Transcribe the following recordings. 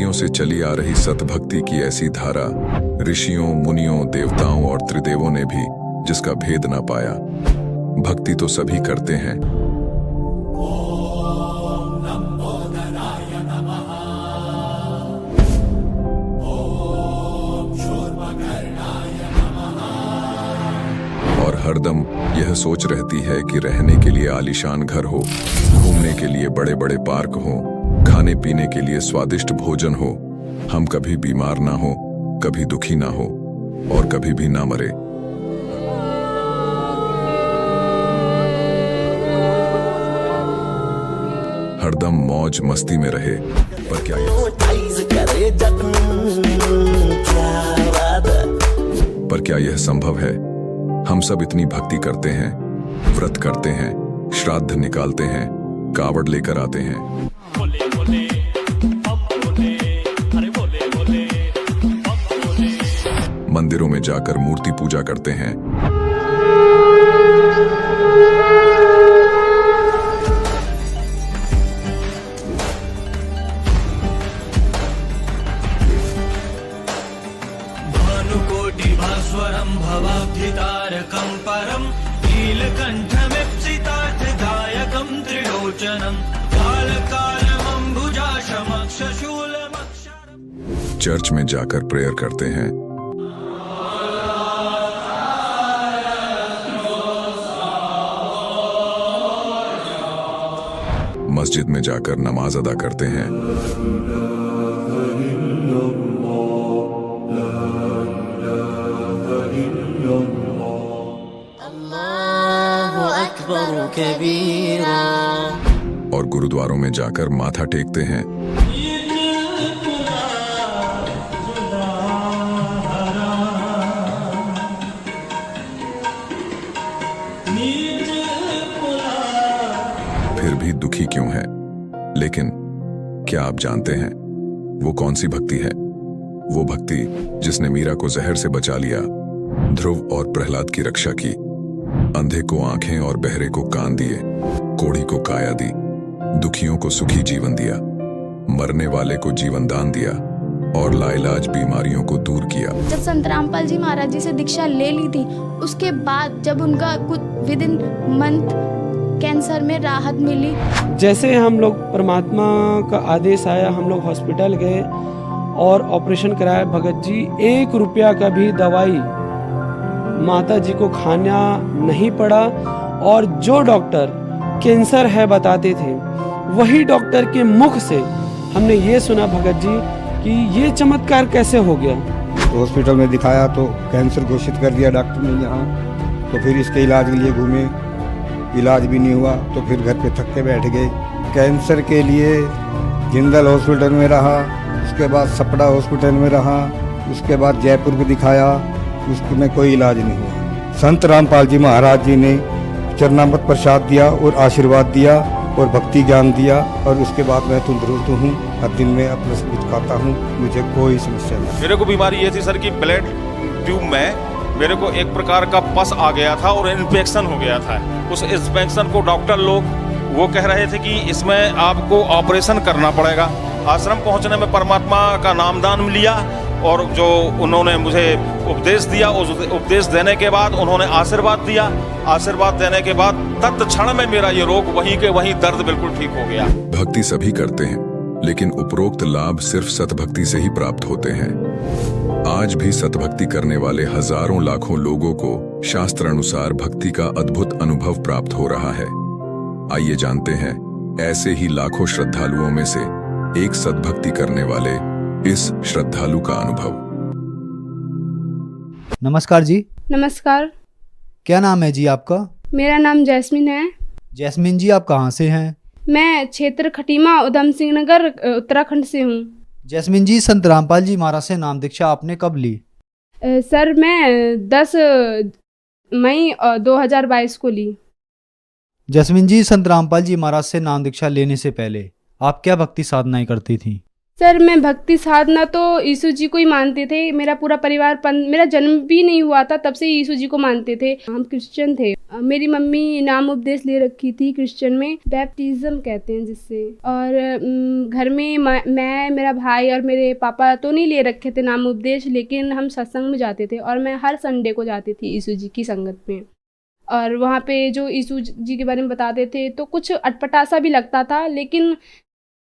सदियों से चली आ रही सतभक्ति की ऐसी धारा ऋषियों, मुनियों, देवताओं और त्रिदेवों ने भी जिसका भेद ना पाया। भक्ति तो सभी करते हैं, और हरदम यह सोच रहती है कि रहने के लिए आलीशान घर हो, घूमने के लिए बड़े बड़े पार्क हो, खाने पीने के लिए स्वादिष्ट भोजन हो, हम कभी बीमार ना हो, कभी दुखी ना हो और कभी भी ना मरे। हरदम मौज मस्ती में रहे। पर क्या यह संभव है? हम सब इतनी भक्ति करते हैं, व्रत करते हैं, श्राद्ध निकालते हैं, कावड़ लेकर आते हैं, मंदिरों में जाकर मूर्ति पूजा करते हैं, भानुकोटिभास्वरं भवाब्धितारकं परं नीलकण्ठमिप्सितार्थदायकं त्रिलोचनं कालकालमम्बुजाशमक्षशूलमक्षरम्। चर्च में जाकर प्रेयर करते हैं, मस्जिद में जाकर नमाज अदा करते हैं, अल्लाहु अकबर कबीरा, और गुरुद्वारों में जाकर माथा टेकते हैं, फिर भी दुखी क्यों है? लेकिन क्या आप जानते हैं वो कौन सी भक्ति है? वो भक्ति जिसने मीरा को जहर से बचा लिया, ध्रुव और प्रहलाद की रक्षा की, अंधे को आंखें और बहरे को कान दिए, कोढ़ी को काया दी, दुखियों को सुखी जीवन दिया, मरने वाले को जीवन दान दिया और लाइलाज बीमारियों को दूर किया। जब संत रामपाल जी महाराज जी से दीक्षा ले ली थी, उसके बाद जब उनका कुछ विद इन मंथ कैंसर में राहत मिली। जैसे हम लोग परमात्मा का आदेश आया, हम लोग हॉस्पिटल गए और ऑपरेशन कराया। भगत जी 1 रुपया का भी दवाई माता जी को खाना नहीं पड़ा, और जो डॉक्टर कैंसर है बताते थे, वही डॉक्टर के मुख से हमने ये सुना भगत जी कि ये चमत्कार कैसे हो गया। हॉस्पिटल में दिखाया तो कैंसर घोषित कर दिया डॉक्टर ने यहाँ, तो फिर इसके इलाज के लिए घूमे, इलाज भी नहीं हुआ तो फिर घर पे थक के बैठ गए। कैंसर के लिए जिंदल हॉस्पिटल में रहा, उसके बाद सपड़ा हॉस्पिटल में रहा, उसके बाद जयपुर को दिखाया, उसमें कोई इलाज नहीं हुआ। संत रामपाल जी महाराज जी ने चरणामृत प्रसाद दिया और आशीर्वाद दिया और भक्ति ज्ञान दिया, और उसके बाद मैं तंदुरुस्त हूँ। हर दिन में अपना सब कुछ खाता हूँ, मुझे कोई समस्या नहीं। मेरे को बीमारी ये थी सर कि ब्लड ट्यूब में मेरे को एक प्रकार का पस आ गया था और इन्फेक्शन हो गया था। उस इन्फेक्शन को डॉक्टर लोग वो कह रहे थे कि इसमें आपको ऑपरेशन करना पड़ेगा। आश्रम पहुंचने में परमात्मा का नामदान लिया और जो उन्होंने मुझे उपदेश दिया, उस उपदेश देने के बाद उन्होंने आशीर्वाद दिया। आशीर्वाद देने के बाद तत्क्षण में मेरा ये रोग वहीं के वहीं दर्द बिल्कुल ठीक हो गया। भक्ति सभी करते हैं, लेकिन उपरोक्त लाभ सिर्फ सतभक्ति से ही प्राप्त होते हैं। आज भी सतभक्ति करने वाले हजारों लाखों लोगों को शास्त्र अनुसार भक्ति का अद्भुत अनुभव प्राप्त हो रहा है। आइए जानते हैं ऐसे ही लाखों श्रद्धालुओं में से एक सतभक्ति करने वाले इस श्रद्धालु का अनुभव। नमस्कार जी। नमस्कार। क्या नाम है जी आपका? मेरा नाम जैस्मिन है। जैस्मिन जी, आप कहाँ से हैं? मैं क्षेत्र खटीमा उधम सिंह नगर उत्तराखंड से हूँ। जैस्मिन जी, संत रामपाल जी महाराज से नाम दीक्षा आपने कब ली? सर मैं 10 मई 2022 को ली। जैस्मिन जी, संत रामपाल जी महाराज से नाम दीक्षा लेने से पहले आप क्या भक्ति साधनाएं करती थी? सर मैं भक्ति साधना तो यीशु जी को ही मानते थे। मेरा पूरा परिवार मेरा जन्म भी नहीं हुआ था तब से यीशु जी को मानते थे। हम क्रिश्चियन थे। मेरी मम्मी नाम उपदेश ले रखी थी क्रिश्चियन में, बैप्टिज्म कहते हैं जिससे। और घर में मैं मेरा भाई और मेरे पापा तो नहीं ले रखे थे नाम उपदेश, लेकिन हम सत्संग में जाते थे और मैं हर संडे को जाती थी यीशु जी की संगत में। और वहाँ पे जो यीशु जी के बारे में बताते थे तो कुछ अटपटा सा भी लगता था, लेकिन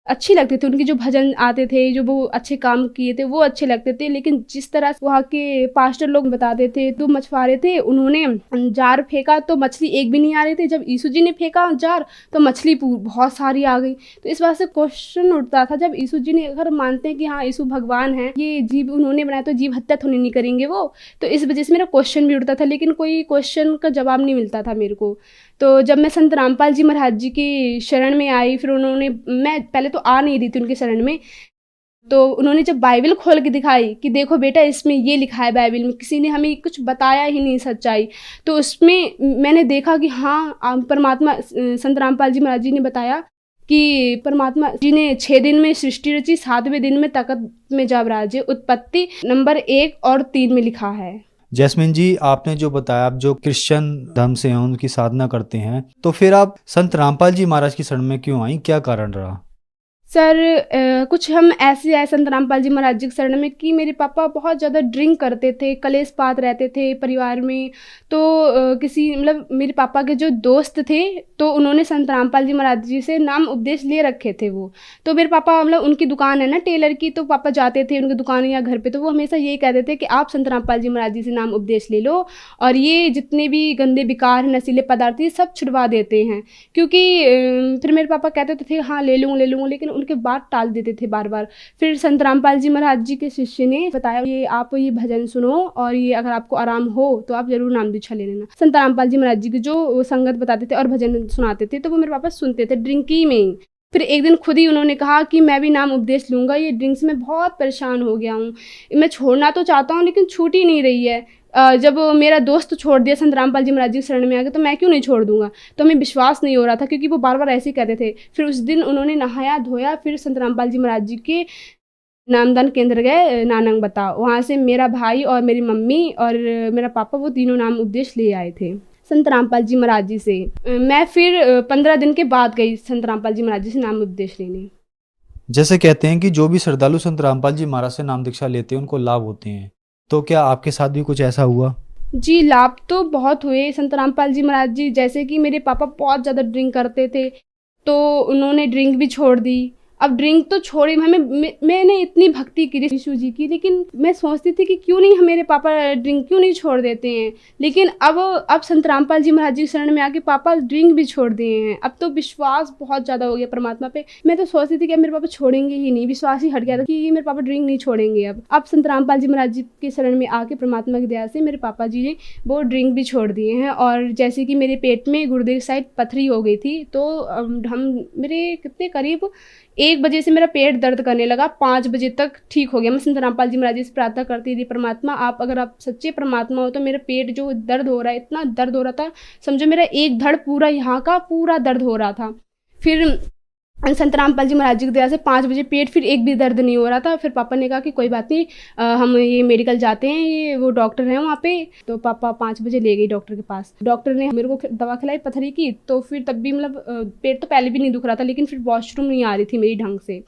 अच्छी लगते थे। उनके जो भजन आते थे, जो वो अच्छे काम किए थे वो अच्छे लगते थे। लेकिन जिस तरह वहाँ के पास्टर लोग बताते थे, तो मछुआरे थे, उन्होंने जार फेंका तो मछली एक भी नहीं आ रही थी। जब यीशु जी ने फेंका जार तो मछली बहुत सारी आ गई। तो इस बात से क्वेश्चन उठता था, जब यीशु जी ने, अगर मानते हैं कि हाँ यीशु भगवान है, ये जीव उन्होंने बनाया तो जीव हत्या तो नहीं करेंगे वो। तो इस वजह से मेरा क्वेश्चन भी उठता था, लेकिन कोई क्वेश्चन का जवाब नहीं मिलता था मेरे को। तो जब मैं संत रामपाल जी महाराज जी की शरण में आई, फिर उन्होंने, मैं पहले तो आ नहीं रही थी उनके शरण में, तो उन्होंने जब बाइबल खोल के दिखाई कि देखो बेटा इसमें ये लिखा है बाइबल में, किसी ने हमें कुछ बताया ही नहीं सच्चाई, तो उसमें मैंने देखा कि हाँ परमात्मा, संत रामपाल जी महाराज जी ने बताया कि परमात्मा जी ने 6 दिन में सृष्टि रची, 7वें दिन में तख्त में जब राजे। उत्पत्ति नंबर 1 और 3 में लिखा है। जैस्मिन जी, आपने जो बताया, आप जो क्रिश्चियन धर्म से हैं, उनकी साधना करते हैं, तो फिर आप संत रामपाल जी महाराज की शरण में क्यों आई? क्या कारण रहा? सर कुछ हम ऐसे आए संत रामपाल जी महाराज जी के शरण में कि मेरे पापा बहुत ज़्यादा ड्रिंक करते थे, कलेश पात रहते थे परिवार में। तो किसी, मतलब मेरे पापा के जो दोस्त थे, तो उन्होंने संत रामपाल जी महाराज जी से नाम उपदेश ले रखे थे वो। तो मेरे पापा, मतलब उनकी दुकान है ना टेलर की, तो पापा जाते थे उनकी दुकान या घर पे, तो वो हमेशा यही कहते थे कि आप संत रामपाल जी महाराज जी से नाम उपदेश ले लो, और ये जितने भी गंदे विकार नशीले पदार्थ ये सब छुड़वा देते हैं। क्योंकि फिर मेरे पापा कहते थे हाँ ले लूँगा, लेकिन उनके बात टाल देते थे बार बार। फिर संत रामपाल जी महाराज जी के शिष्य ने बताया, ये आप ये भजन सुनो, और ये अगर आपको आराम हो तो आप जरूर नाम दीक्षा ले लेना। संत रामपाल जी महाराज जी की जो संगत बताते थे और भजन सुनाते थे, तो वो मेरे पापा सुनते थे ड्रिंकी में ही। फिर एक दिन खुद ही उन्होंने कहा कि मैं भी नाम उपदेश लूँगा, ये ड्रिंक्स में बहुत परेशान हो गया हूँ, मैं छोड़ना तो चाहता हूँ लेकिन छूट ही नहीं रही है। जब मेरा दोस्त छोड़ दिया संत रामपाल जी महाराज जी शरण में आके, तो मैं क्यों नहीं छोड़ दूंगा। तो हमें विश्वास नहीं हो रहा था, क्योंकि वो बार बार ऐसे ही कहते थे। फिर उस दिन उन्होंने नहाया धोया, फिर संत रामपाल जी महाराज जी के नामदान केंद्र गए, नानंग बता। वहाँ से मेरा भाई और मेरी मम्मी और मेरा पापा, वो तीनों नाम उपदेश ले आए थे संत रामपाल जी महाराज जी से। मैं फिर 15 दिन के बाद गई संत रामपाल जी महाराज जी से नाम उपदेश लेने। जैसे कहते हैं कि जो भी श्रद्धालु संत रामपाल जी महाराज से नाम दीक्षा लेते हैं उनको लाभ होते हैं, तो क्या आपके साथ भी कुछ ऐसा हुआ? जी, लाभ तो बहुत हुए संत रामपाल जी महाराज जी। जैसे कि मेरे पापा बहुत ज़्यादा ड्रिंक करते थे, तो उन्होंने ड्रिंक भी छोड़ दी। अब ड्रिंक तो छोड़ी, मैंने इतनी भक्ति की यीशु जी की, लेकिन मैं सोचती थी कि क्यों नहीं मेरे पापा ड्रिंक क्यों नहीं छोड़ देते हैं। लेकिन अब संत रामपाल जी महाराज जी शरण में आके पापा ड्रिंक भी छोड़ दिए हैं। अब तो विश्वास बहुत ज़्यादा हो गया परमात्मा पे। मैं तो सोचती थी कि अब मेरे पापा छोड़ेंगे ही नहीं, विश्वास ही हट गया था कि ये मेरे पापा ड्रिंक नहीं छोड़ेंगे। अब संत रामपाल जी महाराज जी के शरण में आके परमात्मा की दया से मेरे पापा जी ने वो ड्रिंक भी छोड़ दिए हैं। और जैसे कि मेरे पेट में गुर्दे की साइड पथरी हो गई थी, तो मेरे कितने करीब 1 बजे से मेरा पेट दर्द करने लगा, 5 बजे तक ठीक हो गया। मैं संत रामपाल जी महाराज जी से प्रार्थना करती थी, परमात्मा अगर आप सच्चे परमात्मा हो तो मेरा पेट जो दर्द हो रहा है, इतना दर्द हो रहा था, समझो मेरा एक धड़ पूरा यहाँ का पूरा दर्द हो रहा था। फिर संत रामपाल जी महाराज जी की दया से 5 बजे पेट फिर एक भी दर्द नहीं हो रहा था। फिर पापा ने कहा कि कोई बात नहीं, हम ये मेडिकल जाते हैं, ये वो डॉक्टर हैं वहाँ पे। तो पापा 5 बजे ले गई डॉक्टर के पास। डॉक्टर ने मेरे को दवा खिलाई पथरी की, तो फिर तब भी मतलब पेट तो पहले भी नहीं दुख रहा था, लेकिन फिर वॉशरूम नहीं आ रही थी मेरी ढंग से।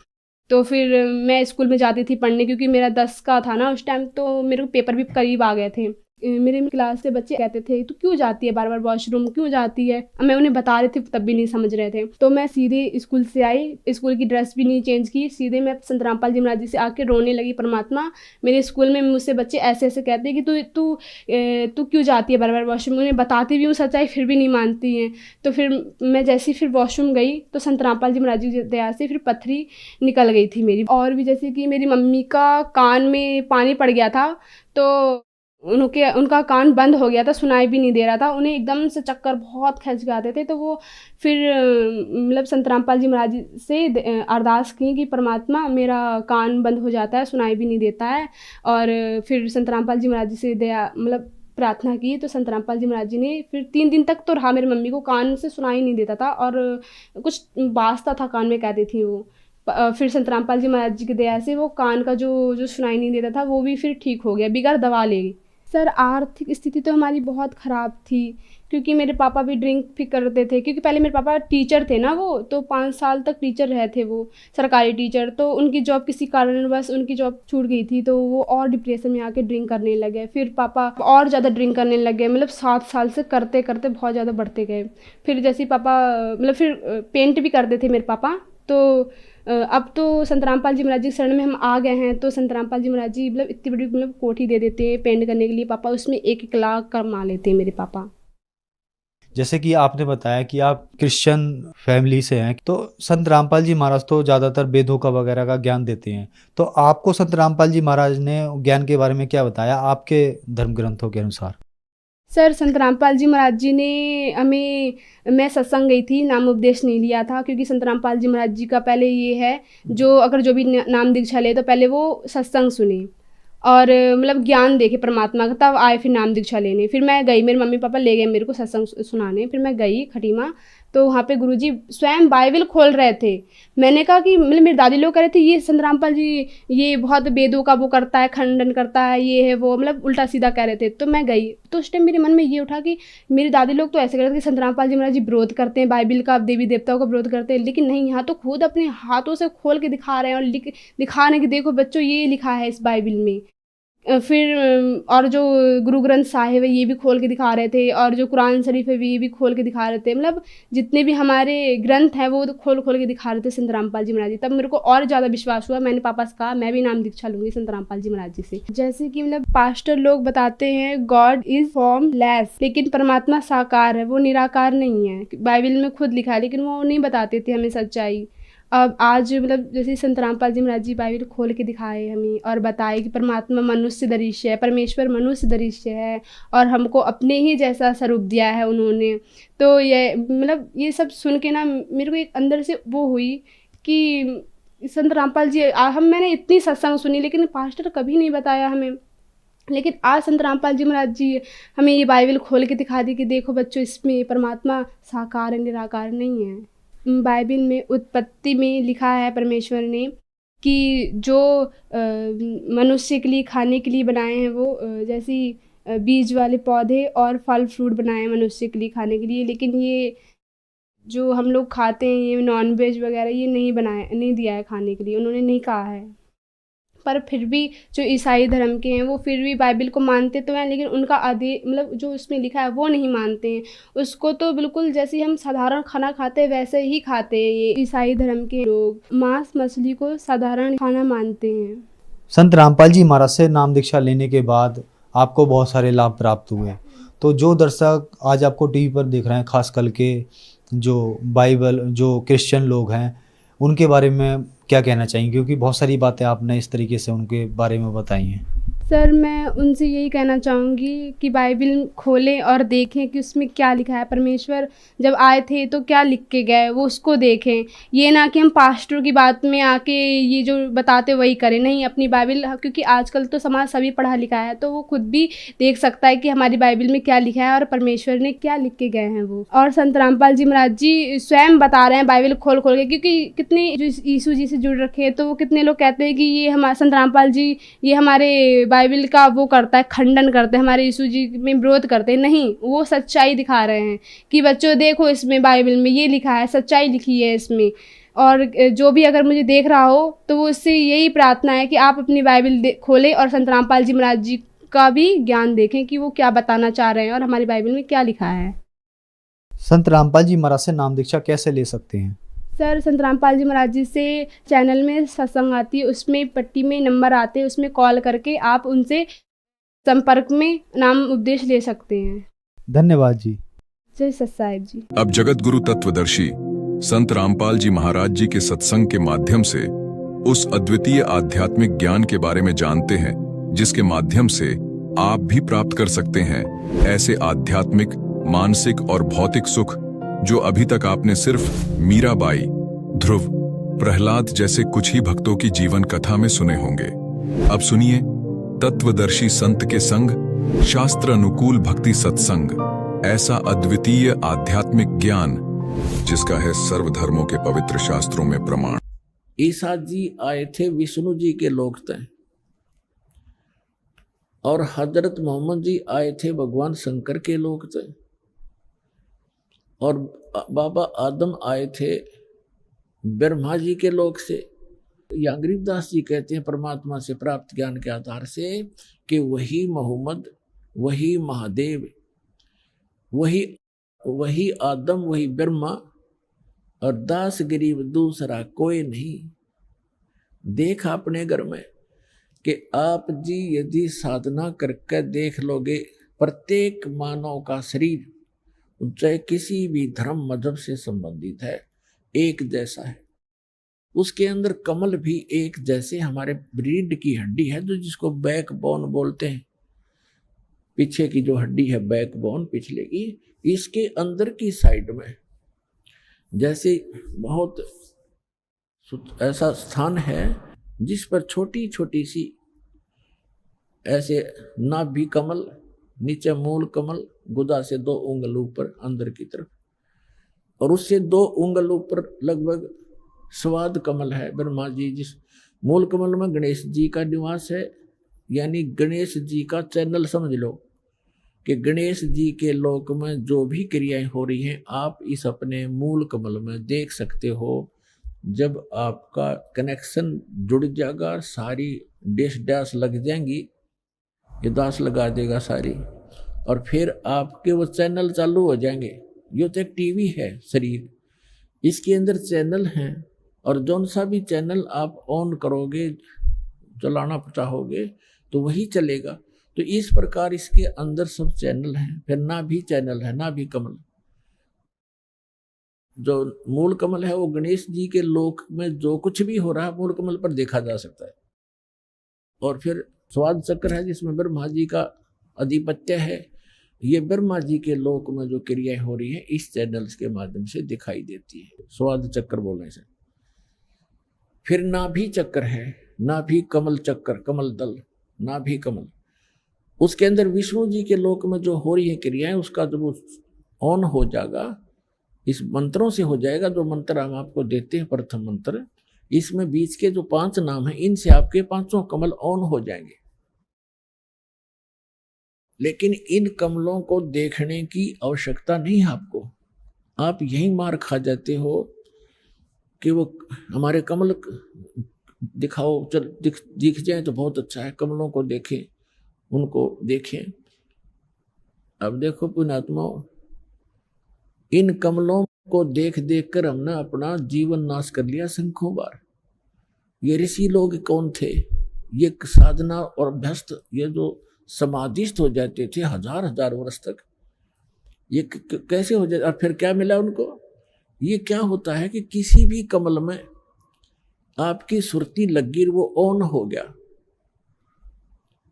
तो फिर मैं स्कूल में जाती थी पढ़ने, क्योंकि मेरा 10 का था ना उस टाइम, तो मेरे को पेपर भी करीब आ गए थे। मेरे क्लास से बच्चे कहते थे तू क्यों जाती है बार बार वॉशरूम, क्यों जाती है। मैं उन्हें बता रही थी, तब भी नहीं समझ रहे थे। तो मैं सीधे स्कूल से आई, स्कूल की ड्रेस भी नहीं चेंज की, सीधे मैं संत रामपाल जी महाराज जी से आके रोने लगी। परमात्मा, मेरे स्कूल में मुझसे बच्चे ऐसे ऐसे कहते हैं कि तू क्यों जाती है बार बार वॉशरूम। उन्हें बताती भी हूँ सच्चाई, फिर भी नहीं मानती हैं। तो फिर मैं जैसे फिर वॉशरूम गई, तो संत रामपाल जी महाराज जी की दया से फिर पथरी निकल गई थी मेरी। और भी जैसे कि मेरी मम्मी का कान में पानी पड़ गया था, तो उनका कान बंद हो गया था, सुनाई भी नहीं दे रहा था। उन्हें एकदम से चक्कर बहुत खींच के आते थे। तो वो फिर मतलब संत रामपाल जी महाराज जी से अरदास की कि परमात्मा मेरा कान बंद हो जाता है, सुनाई भी नहीं देता है। और फिर संत रामपाल जी महाराज जी से दया मतलब प्रार्थना की, तो संत रामपाल जी महाराज जी ने फिर 3 दिन तक तो रहा। मेरी मम्मी को कान से सुनाई नहीं देता था और कुछ बाजता था कान में, कहती थी वो। फिर संत रामपाल जी महाराज जी की दया से वो कान का जो सुनाई नहीं देता था वो भी फिर ठीक हो गया बिगैर दवा ले। सर आर्थिक स्थिति तो हमारी बहुत ख़राब थी, क्योंकि मेरे पापा भी ड्रिंक भी करते थे। क्योंकि पहले मेरे पापा टीचर थे ना, वो तो 5 साल तक टीचर रहे थे, वो सरकारी टीचर। तो उनकी जॉब किसी कारणवश उनकी जॉब छूट गई थी, तो वो और डिप्रेशन में आके ड्रिंक करने लगे। फिर पापा और ज़्यादा ड्रिंक करने लगे, मतलब 7 साल से करते करते बहुत ज़्यादा बढ़ते गए। फिर जैसे पापा मतलब फिर पेंट भी करते थे मेरे पापा। तो अब तो संत रामपाल जी महाराज जी शरण में हम आ गए हैं, तो संत रामपाल जी महाराज जी मतलब इतनी बड़ी मतलब कोठी दे देते हैं पेंट करने के लिए पापा, उसमें 1-1 लाख कमा लेते हैं मेरे पापा। जैसे कि आपने बताया कि आप क्रिश्चियन फैमिली से हैं, तो संत रामपाल जी महाराज तो ज़्यादातर वेदों का वगैरह का ज्ञान देते हैं, तो आपको संत रामपाल जी महाराज ने ज्ञान के बारे में क्या बताया आपके धर्म ग्रंथों के अनुसार? सर संत रामपाल जी महाराज जी ने हमें, मैं सत्संग गई थी, नाम उपदेश नहीं लिया था, क्योंकि संत रामपाल जी महाराज जी का पहले ये है जो अगर जो भी नाम दीक्षा ले तो पहले वो सत्संग सुने और मतलब ज्ञान देखे परमात्मा का, तब आए फिर नाम दीक्षा लेने। फिर मैं गई, मेरे मम्मी पापा ले गए मेरे को सत्संग सुनाने। फिर मैं गई खटीमा, तो वहाँ पे गुरुजी स्वयं बाइबल खोल रहे थे। मैंने कहा कि मतलब मेरी दादी लोग कह रहे थे ये संत रामपाल जी ये बहुत वेदों का वो करता है, खंडन करता है, ये है वो, मतलब उल्टा सीधा कह रहे थे। तो मैं गई, तो उस टाइम मेरे मन में ये उठा कि मेरी दादी लोग तो ऐसे कह रहे थे कि संत रामपाल जी महाराज जी विरोध करते हैं बाइबल का, देवी देवताओं का विरोध करते हैं, लेकिन नहीं, यहाँ तो खुद अपने हाथों से खोल के दिखा रहे हैं और दिखाने कि देखो बच्चों ये लिखा है इस बाइबल में। फिर और जो गुरु ग्रंथ साहिब है ये भी खोल के दिखा रहे थे, और जो कुरान शरीफ है ये भी खोल के दिखा रहे थे, मतलब जितने भी हमारे ग्रंथ हैं वो खोल के दिखा रहे थे संत रामपाल जी महाराज जी। तब मेरे को और ज़्यादा विश्वास हुआ, मैंने पापा से कहा मैं भी नाम दीक्षा लूँगी संत रामपाल जी महाराज जी से। जैसे कि मतलब पास्टर लोग बताते हैं गॉड इज़ फॉर्मलेस, लेकिन परमात्मा साकार है, वो निराकार नहीं है। बाइबल में खुद लिखा है, लेकिन वो नहीं बताते थे हमें सच्चाई। अब आज मतलब जैसे संत रामपाल जी महाराज जी बाइबल खोल के दिखाए हमें और बताए कि परमात्मा मनुष्य दृश्य है, परमेश्वर मनुष्य दृश्य है और हमको अपने ही जैसा स्वरूप दिया है उन्होंने। तो ये मतलब ये सब सुन के ना मेरे को एक अंदर से वो हुई कि संत रामपाल जी मैंने इतनी सत्संग सुनी, लेकिन पास्टर कभी नहीं बताया हमें। लेकिन आज संत रामपाल जी महाराज जी हमें ये बाइबल खोल के दिखा दी कि देखो बच्चों इसमें परमात्मा साकार है, निराकार नहीं है। बाइबल में उत्पत्ति में लिखा है परमेश्वर ने कि जो मनुष्य के लिए खाने के लिए बनाए हैं वो जैसे बीज वाले पौधे और फल फ्रूट बनाए हैं मनुष्य के लिए खाने के लिए, लेकिन ये जो हम लोग खाते हैं ये नॉन वेज वगैरह ये नहीं दिया है खाने के लिए, उन्होंने नहीं कहा है। पर फिर भी जो ईसाई धर्म के हैं वो फिर भी बाइबल को मानते तो हैं, लेकिन उनका मतलब जो उसमें लिखा है वो नहीं मानते हैं उसको। तो बिल्कुल जैसे हम साधारण खाना खाते हैं वैसे ही खाते हैं ये ईसाई धर्म के लोग, मांस मछली को साधारण खाना मानते हैं। संत रामपाल जी महाराज से नाम दीक्षा लेने के बाद आपको बहुत सारे लाभ प्राप्त हुए, तो जो दर्शक आज आपको टीवी पर देख रहे हैं, खास करके जो बाइबल जो क्रिश्चियन लोग हैं, उनके बारे में क्या कहना चाहेंगे? क्योंकि बहुत सारी बातें आपने इस तरीके से उनके बारे में बताई हैं। सर मैं उनसे यही कहना चाहूँगी कि बाइबल खोलें और देखें कि उसमें क्या लिखा है। परमेश्वर जब आए थे तो क्या लिख के गए वो उसको देखें, ये ना कि हम पास्टरों की बात में आके ये जो बताते वही करें। नहीं, अपनी बाइबल, क्योंकि आजकल तो समाज सभी पढ़ा लिखा है तो वो खुद भी देख सकता है कि हमारी बाइबल में क्या लिखा है और परमेश्वर ने क्या लिख के गए हैं वो। और संत रामपाल जी महाराज जी स्वयं बता रहे हैं बाइबल खोल के, क्योंकि कितने जो यीशु जी से जुड़ रखे हैं तो वो कितने लोग कहते हैं कि ये हमारे संत रामपाल जी ये हमारे बाइबल का वो करता है, खंडन करते हैं, हमारे यीशु जी में विरोध करते हैं। नहीं, वो सच्चाई दिखा रहे हैं कि बच्चों देखो इसमें बाइबल में ये लिखा है, सच्चाई लिखी है इसमें। और जो भी अगर मुझे देख रहा हो तो वो उससे यही प्रार्थना है कि आप अपनी बाइबल खोलें और संत रामपाल जी महाराज जी का भी ज्ञान देखें कि वो क्या बताना चाह रहे हैं और हमारी बाइबल में क्या लिखा है। संत रामपाल जी महाराज से नाम दीक्षा कैसे ले सकते हैं? सर संत रामपाल जी महाराज जी से चैनल में सत्संग आती है, उसमें पट्टी में नंबर आते हैं, उसमें कॉल करके आप उनसे संपर्क में नाम उपदेश ले सकते हैं। धन्यवाद जी। जय सत साहिब जी। अब जगत गुरु तत्वदर्शी संत रामपाल जी महाराज जी के सत्संग के माध्यम से उस अद्वितीय आध्यात्मिक ज्ञान के बारे में जानते हैं जिसके माध्यम से आप भी प्राप्त कर सकते हैं ऐसे आध्यात्मिक, मानसिक और भौतिक सुख जो अभी तक आपने सिर्फ मीराबाई, ध्रुव, प्रहलाद जैसे कुछ ही भक्तों की जीवन कथा में सुने होंगे। अब सुनिए तत्वदर्शी संत के संग शास्त्र अनुकूल भक्ति सत्संग, ऐसा अद्वितीय आध्यात्मिक ज्ञान जिसका है सर्वधर्मों के पवित्र शास्त्रों में प्रमाण। ईसा जी आए थे विष्णु जी के लोक तय, और हजरत मोहम्मद जी आए थे भगवान शंकर के लोक तय, और बाबा आदम आए थे ब्रह्मा जी के लोक से। या गरीबदास जी कहते हैं परमात्मा से प्राप्त ज्ञान के आधार से कि वही मोहम्मद, वही महादेव, वही आदम, वही ब्रह्मा, और दास गरीब दूसरा कोई नहीं। देख अपने घर में कि आप जी यदि साधना करके देख लोगे, प्रत्येक मानव का शरीर चाहे किसी भी धर्म मजहब से संबंधित है, एक जैसा है। उसके अंदर कमल भी एक जैसे हमारे रीढ़ की हड्डी है, जो जिसको बैकबोन बोलते हैं, पीछे की जो हड्डी है बैकबोन पिछले की, इसके अंदर की साइड में जैसे बहुत ऐसा स्थान है जिस पर छोटी छोटी सी ऐसे नाभि कमल, नीचे मूल कमल, गुदा से 2 उंगल ऊपर अंदर की तरफ, और उससे 2 उंगल ऊपर लगभग स्वाद कमल है ब्रह्मा जी। जिस मूल कमल में गणेश जी का निवास है, यानी गणेश जी का चैनल समझ लो कि गणेश जी के लोक में जो भी क्रियाएं हो रही हैं आप इस अपने मूल कमल में देख सकते हो। जब आपका कनेक्शन जुड़ जाएगा, सारी डैश डैश लग जाएंगी, ये दास लगा देगा सारी, और फिर आपके वो चैनल चालू हो जाएंगे। ये तो एक टीवी है शरीर, इसके अंदर चैनल हैं, और जौन सा भी चैनल आप ऑन करोगे, चलाना चाहोगे तो वही चलेगा। तो इस प्रकार इसके अंदर सब चैनल हैं। फिर ना भी चैनल है, ना भी कमल। जो मूल कमल है वो गणेश जी के लोक में जो कुछ भी हो रहा है मूल कमल पर देखा जा सकता है। और फिर स्वाद चक्र है जिसमें ब्रह्मा जी का अधिपत्य है। ये ब्रह्मा जी के लोक में जो क्रियाएं हो रही हैं इस चैनल्स के माध्यम से दिखाई देती है, स्वाद चक्र बोलने से। फिर नाभि चक्र है, नाभि कमल चक्र, कमल दल, नाभि कमल, उसके अंदर विष्णु जी के लोक में जो हो रही है क्रियाएं, उसका जब ऑन हो जाएगा, इस मंत्रों से हो जाएगा। जो मंत्र हम आपको देते हैं, प्रथम मंत्र, इसमें बीच के जो 5 नाम हैं, इनसे आपके 5 कमल ऑन हो जाएंगे। लेकिन इन कमलों को देखने की आवश्यकता नहीं है आपको। आप यही मार खा जाते हो कि वो हमारे कमल दिखाओ, चल दिख जाए तो बहुत अच्छा है, कमलों को देखें, उनको देखें। अब देखो पुण्यात्मा, इन कमलों को देख देख कर हमने अपना जीवन नाश कर लिया संख्यों बार। ये ऋषि लोग कौन थे? ये साधना और अभ्यस्त, ये जो समाधिस्थ हो जाते थे 1000 वर्ष तक, ये कैसे हो जाते? और फिर क्या मिला उनको? ये क्या होता है कि किसी भी कमल में आपकी सुरती लगी, वो ऑन हो गया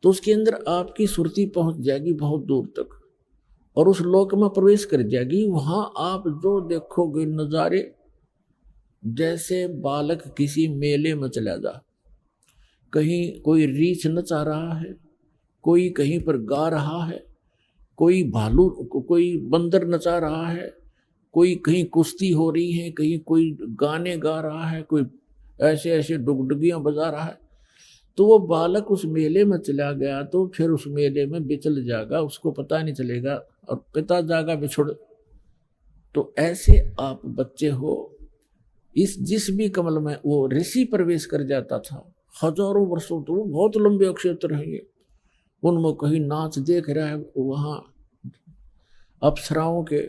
तो उसके अंदर आपकी सुरती पहुंच जाएगी बहुत दूर तक, और उस लोक में प्रवेश कर जाएगी। वहां आप जो देखोगे नजारे, जैसे बालक किसी मेले में चला जा, कहीं कोई रीछ नचा रहा है, कोई कहीं पर गा रहा है, कोई भालू, कोई बंदर नचा रहा है, कोई कहीं कुश्ती हो रही है, कहीं कोई गाने गा रहा है, कोई ऐसे ऐसे डुगडुगियां बजा रहा है। तो वो बालक उस मेले में चला गया तो फिर उस मेले में बिचल जाएगा, उसको पता नहीं चलेगा, और पिता जाएगा बिछुड़। तो ऐसे आप बच्चे हो। इस जिस भी कमल में वो ऋषि प्रवेश कर जाता था हजारों वर्षों, तो वो बहुत लंबे क्षेत्र हैं ये, उनमें कहीं नाच देख रहा है, वहाँ अप्सराओं के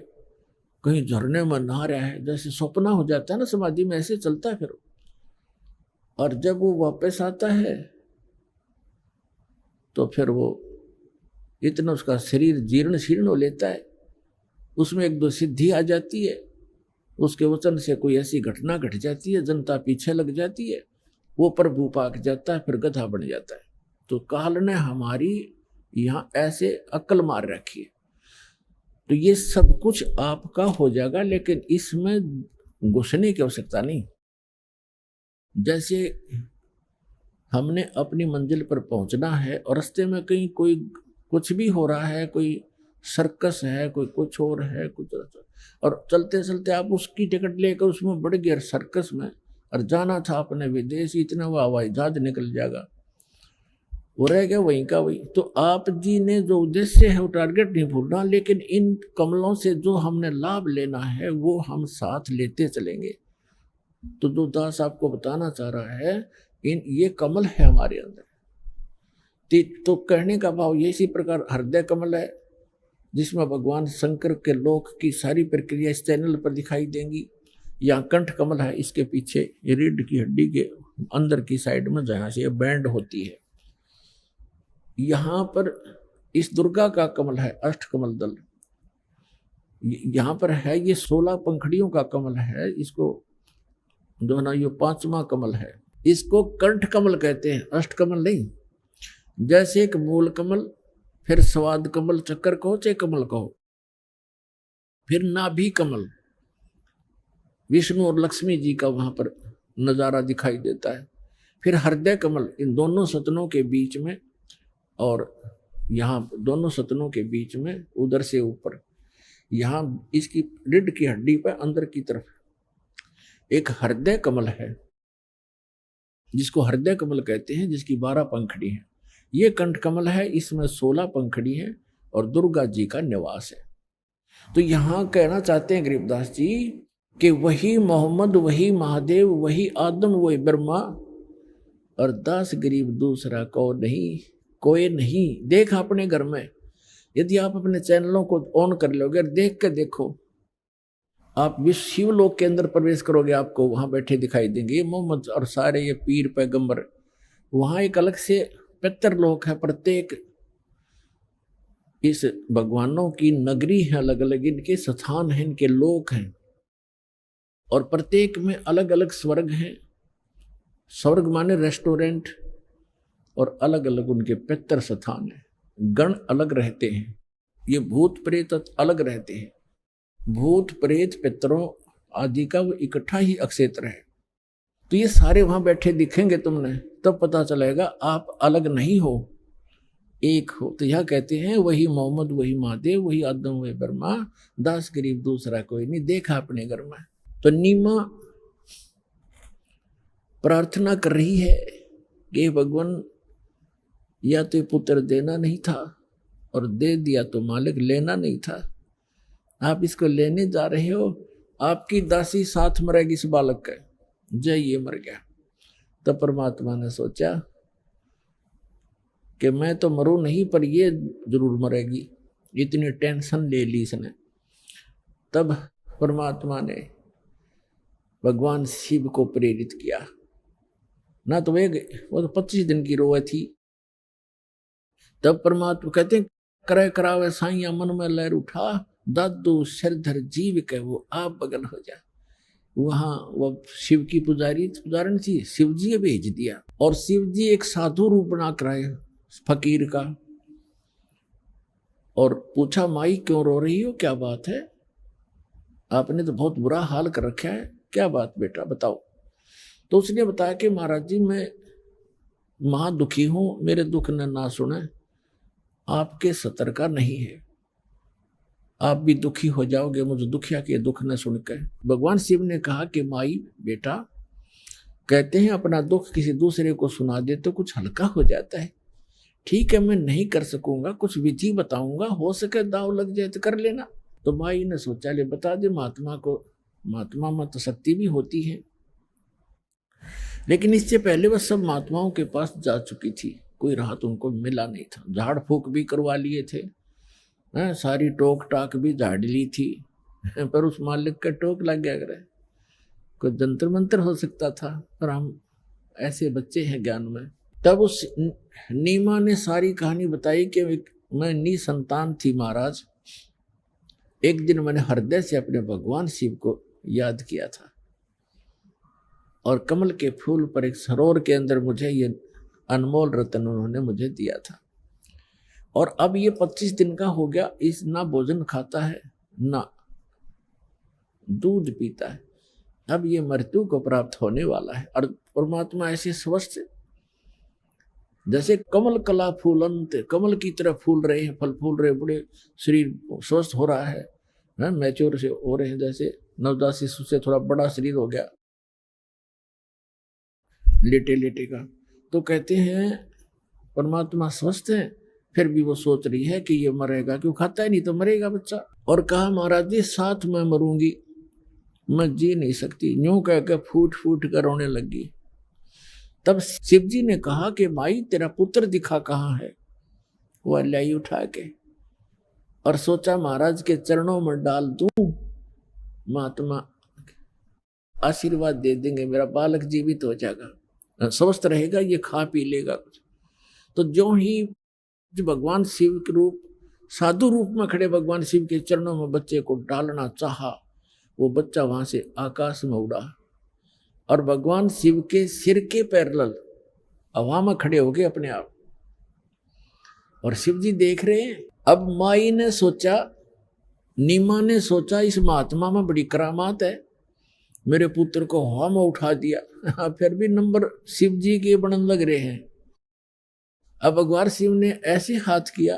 कहीं झरने में नहा रहा है, जैसे सपना हो जाता है ना समाधि में, ऐसे चलता है फिर। और जब वो वापस आता है तो फिर वो इतना उसका शरीर जीर्ण शीर्ण हो लेता है, उसमें 1-2 सिद्धि आ जाती है, उसके वचन से कोई ऐसी घटना घट जाती है, जनता पीछे लग जाती है, वो प्रभु पाक जाता है, फिर गधा बन जाता है। तो काल ने हमारी यहाँ ऐसे अक्ल मार रखी है। तो ये सब कुछ आपका हो जाएगा, लेकिन इसमें घुसने की आवश्यकता नहीं। जैसे हमने अपनी मंजिल पर पहुंचना है और रास्ते में कहीं कोई कुछ भी हो रहा है, कोई सर्कस है, कोई कुछ और है, कुछ, और चलते चलते आप उसकी टिकट लेकर उसमें बढ़ गए सर्कस में, और जाना था अपने विदेश, इतना वो हवाई जहाज निकल जाएगा, वो रह गया वहीं का वहीं। तो आप जी ने जो उद्देश्य है वो टारगेट नहीं भूलना, लेकिन इन कमलों से जो हमने लाभ लेना है वो हम साथ लेते चलेंगे। तो जो दास आपको बताना चाह रहा है, ये कमल है हमारे अंदर। तो कहने का भाव ये इसी प्रकार हृदय कमल है, जिसमें भगवान शंकर के लोक की सारी प्रक्रिया इस चैनल पर दिखाई देंगी। यहाँ कंठ कमल है, इसके पीछे ये रीढ़ की हड्डी के अंदर की साइड में जहाँ से ये बैंड होती है। यहाँ पर इस दुर्गा का कमल है अष्ट कमल दल, यहाँ पर है ये 16 पंखड़ियों का कमल है। इसको जो है ना ये 5वां कमल है, इसको कंठ कमल कहते हैं, अष्ट कमल नहीं। जैसे एक मूल कमल, फिर स्वाद कमल, चक्कर कहो चाहे कमल कहो, फिर नाभि कमल, विष्णु और लक्ष्मी जी का वहां पर नजारा दिखाई देता है। फिर हृदय कमल इन दोनों सतनों के बीच में, और यहाँ दोनों सतनों के बीच में उधर से ऊपर, यहाँ इसकी रीढ़ की हड्डी पर अंदर की तरफ एक हृदय कमल है, जिसको हृदय कमल कहते हैं, जिसकी 12 पंखड़ी हैं। ये कंठ कमल है, इसमें 16 पंखड़ी हैं और दुर्गा जी का निवास है। तो यहाँ कहना चाहते हैं गरीबदास जी कि वही मोहम्मद, वही महादेव, वही आदम, वही ब्रह्मा, और दास गरीब दूसरा कोई नहीं। देख अपने घर में, यदि आप अपने चैनलों को ऑन कर लोगे, देख के देखो, आप विश्व शिवलोक के अंदर प्रवेश करोगे, आपको वहां बैठे दिखाई देंगे ये मोहम्मद और सारे ये पीर पैगंबर। वहां एक अलग से पितृलोक है, प्रत्येक इस भगवानों की नगरी है, अलग अलग इनके स्थान हैं, इनके लोक हैं, और प्रत्येक में अलग अलग स्वर्ग हैं। स्वर्ग माने रेस्टोरेंट, और अलग अलग उनके पितर स्थान है। गण अलग रहते हैं, ये भूत प्रेत अलग रहते हैं। भूत प्रेत पितरों आदि का वो इकट्ठा ही अक्षेत्र है। तो ये सारे वहां बैठे दिखेंगे तुमने, तब पता चलेगा आप अलग नहीं हो, एक हो। तो यह कहते हैं वही मोहम्मद, वही महादेव, वही आदम, वही ब्रह्मा, दास गरीब दूसरा कोई नहीं। देखा अपने घर में। तो नीमा प्रार्थना कर रही है कि भगवान, या तो पुत्र देना नहीं था, और दे दिया तो मालिक लेना नहीं था। आप इसको लेने जा रहे हो, आपकी दासी साथ मरेगी इस बालक का। जय, ये मर गया। तो परमात्मा ने सोचा कि मैं तो मरूं नहीं, पर ये जरूर मरेगी। इतनी टेंशन ले ली इसने। तब परमात्मा ने भगवान शिव को प्रेरित किया ना, तो वो तो 25 दिन की रोए थी। तब परमात्मा कहते हैं, करे करावे साइया मन में लहर उठा, दादू सिरधर जीव के वो आप बगल हो जा। वहां वो शिव की पुजारन थी, शिव जी भेज दिया, और शिव जी एक साधु रूप बना कर आए फकीर का, और पूछा, माई क्यों रो रही हो, क्या बात है? आपने तो बहुत बुरा हाल कर रखा है, क्या बात बेटा बताओ। तो उसने बताया कि महाराज जी मैं महा दुखी हूं, मेरे दुख ने ना सुने, आपके सतर का नहीं है, आप भी दुखी हो जाओगे मुझे दुखिया के दुख न सुनकर। भगवान शिव ने कहा कि माई बेटा, कहते हैं अपना दुख किसी दूसरे को सुना दे तो कुछ हल्का हो जाता है। ठीक है, मैं नहीं कर सकूंगा, कुछ विधि बताऊंगा, हो सके दाव लग जाए तो कर लेना। तो माई ने सोचा, ले बता दे महात्मा को, महात्मा में तो शक्ति भी होती है। लेकिन इससे पहले वह सब महात्माओं के पास जा चुकी थी, कोई राहत उनको मिला नहीं था। झाड़ फूक भी करवा लिए थे, सारी टोक टाक भी झाड़ ली थी, पर उस मालिक का टोक लग गया करे। कोई जंतर मंत्र हो सकता था, पर हम ऐसे बच्चे हैं ज्ञान में। तब उस नीमा ने सारी कहानी बताई कि मैं निसंतान थी महाराज। एक दिन मैंने हृदय से अपने भगवान शिव को याद किया था, और कमल के फूल पर एक सरोवर के अंदर मुझे ये अनमोल रत्न उन्होंने मुझे दिया था। और अब ये 25 दिन का हो गया, इस ना भोजन खाता है ना दूध पीता है। अब ये मृत्यु को प्राप्त होने वाला है। और परमात्मा ऐसे स्वस्थ, जैसे कमल कला फूलंत, कमल की तरह फूल रहे हैं, फल फूल रहे, बड़े शरीर स्वस्थ हो रहा है, मैच्योर से हो रहे हैं, जैसे नवजात शिशु से थोड़ा बड़ा शरीर हो गया। लेटे लेटे का। तो कहते हैं परमात्मा स्वस्थ है, फिर भी वो सोच रही है कि ये मरेगा, क्यों खाता ही नहीं तो मरेगा बच्चा। और कहा महाराज जी साथ में मरूंगी, मैं जी नहीं सकती। यूं कह के फूट फूट कर रोने लगी। तब शिव जी ने कहा कि माई तेरा पुत्र दिखा कहाँ है। वह लाई उठा के और सोचा महाराज के चरणों में डाल दूं, महात्मा आशीर्वाद दे देंगे, मेरा बालक जीवित हो जाएगा, स्वस्थ रहेगा, ये खा पी लेगा कुछ। तो जो ही भगवान शिव के रूप साधु रूप में खड़े भगवान शिव के चरणों में बच्चे को डालना चाहा, वो बच्चा वहां से आकाश में उड़ा और भगवान शिव के सिर के पैरेलल हवा में खड़े हो गए अपने आप। और शिव जी देख रहे हैं। अब माई ने सोचा, नीमा ने सोचा इस महात्मा में बड़ी करामात है, मेरे पुत्र को हवा में उठा दिया। फिर भी नंबर शिव जी के बनन लग रहे हैं। अब भगवान शिव ने ऐसे हाथ किया,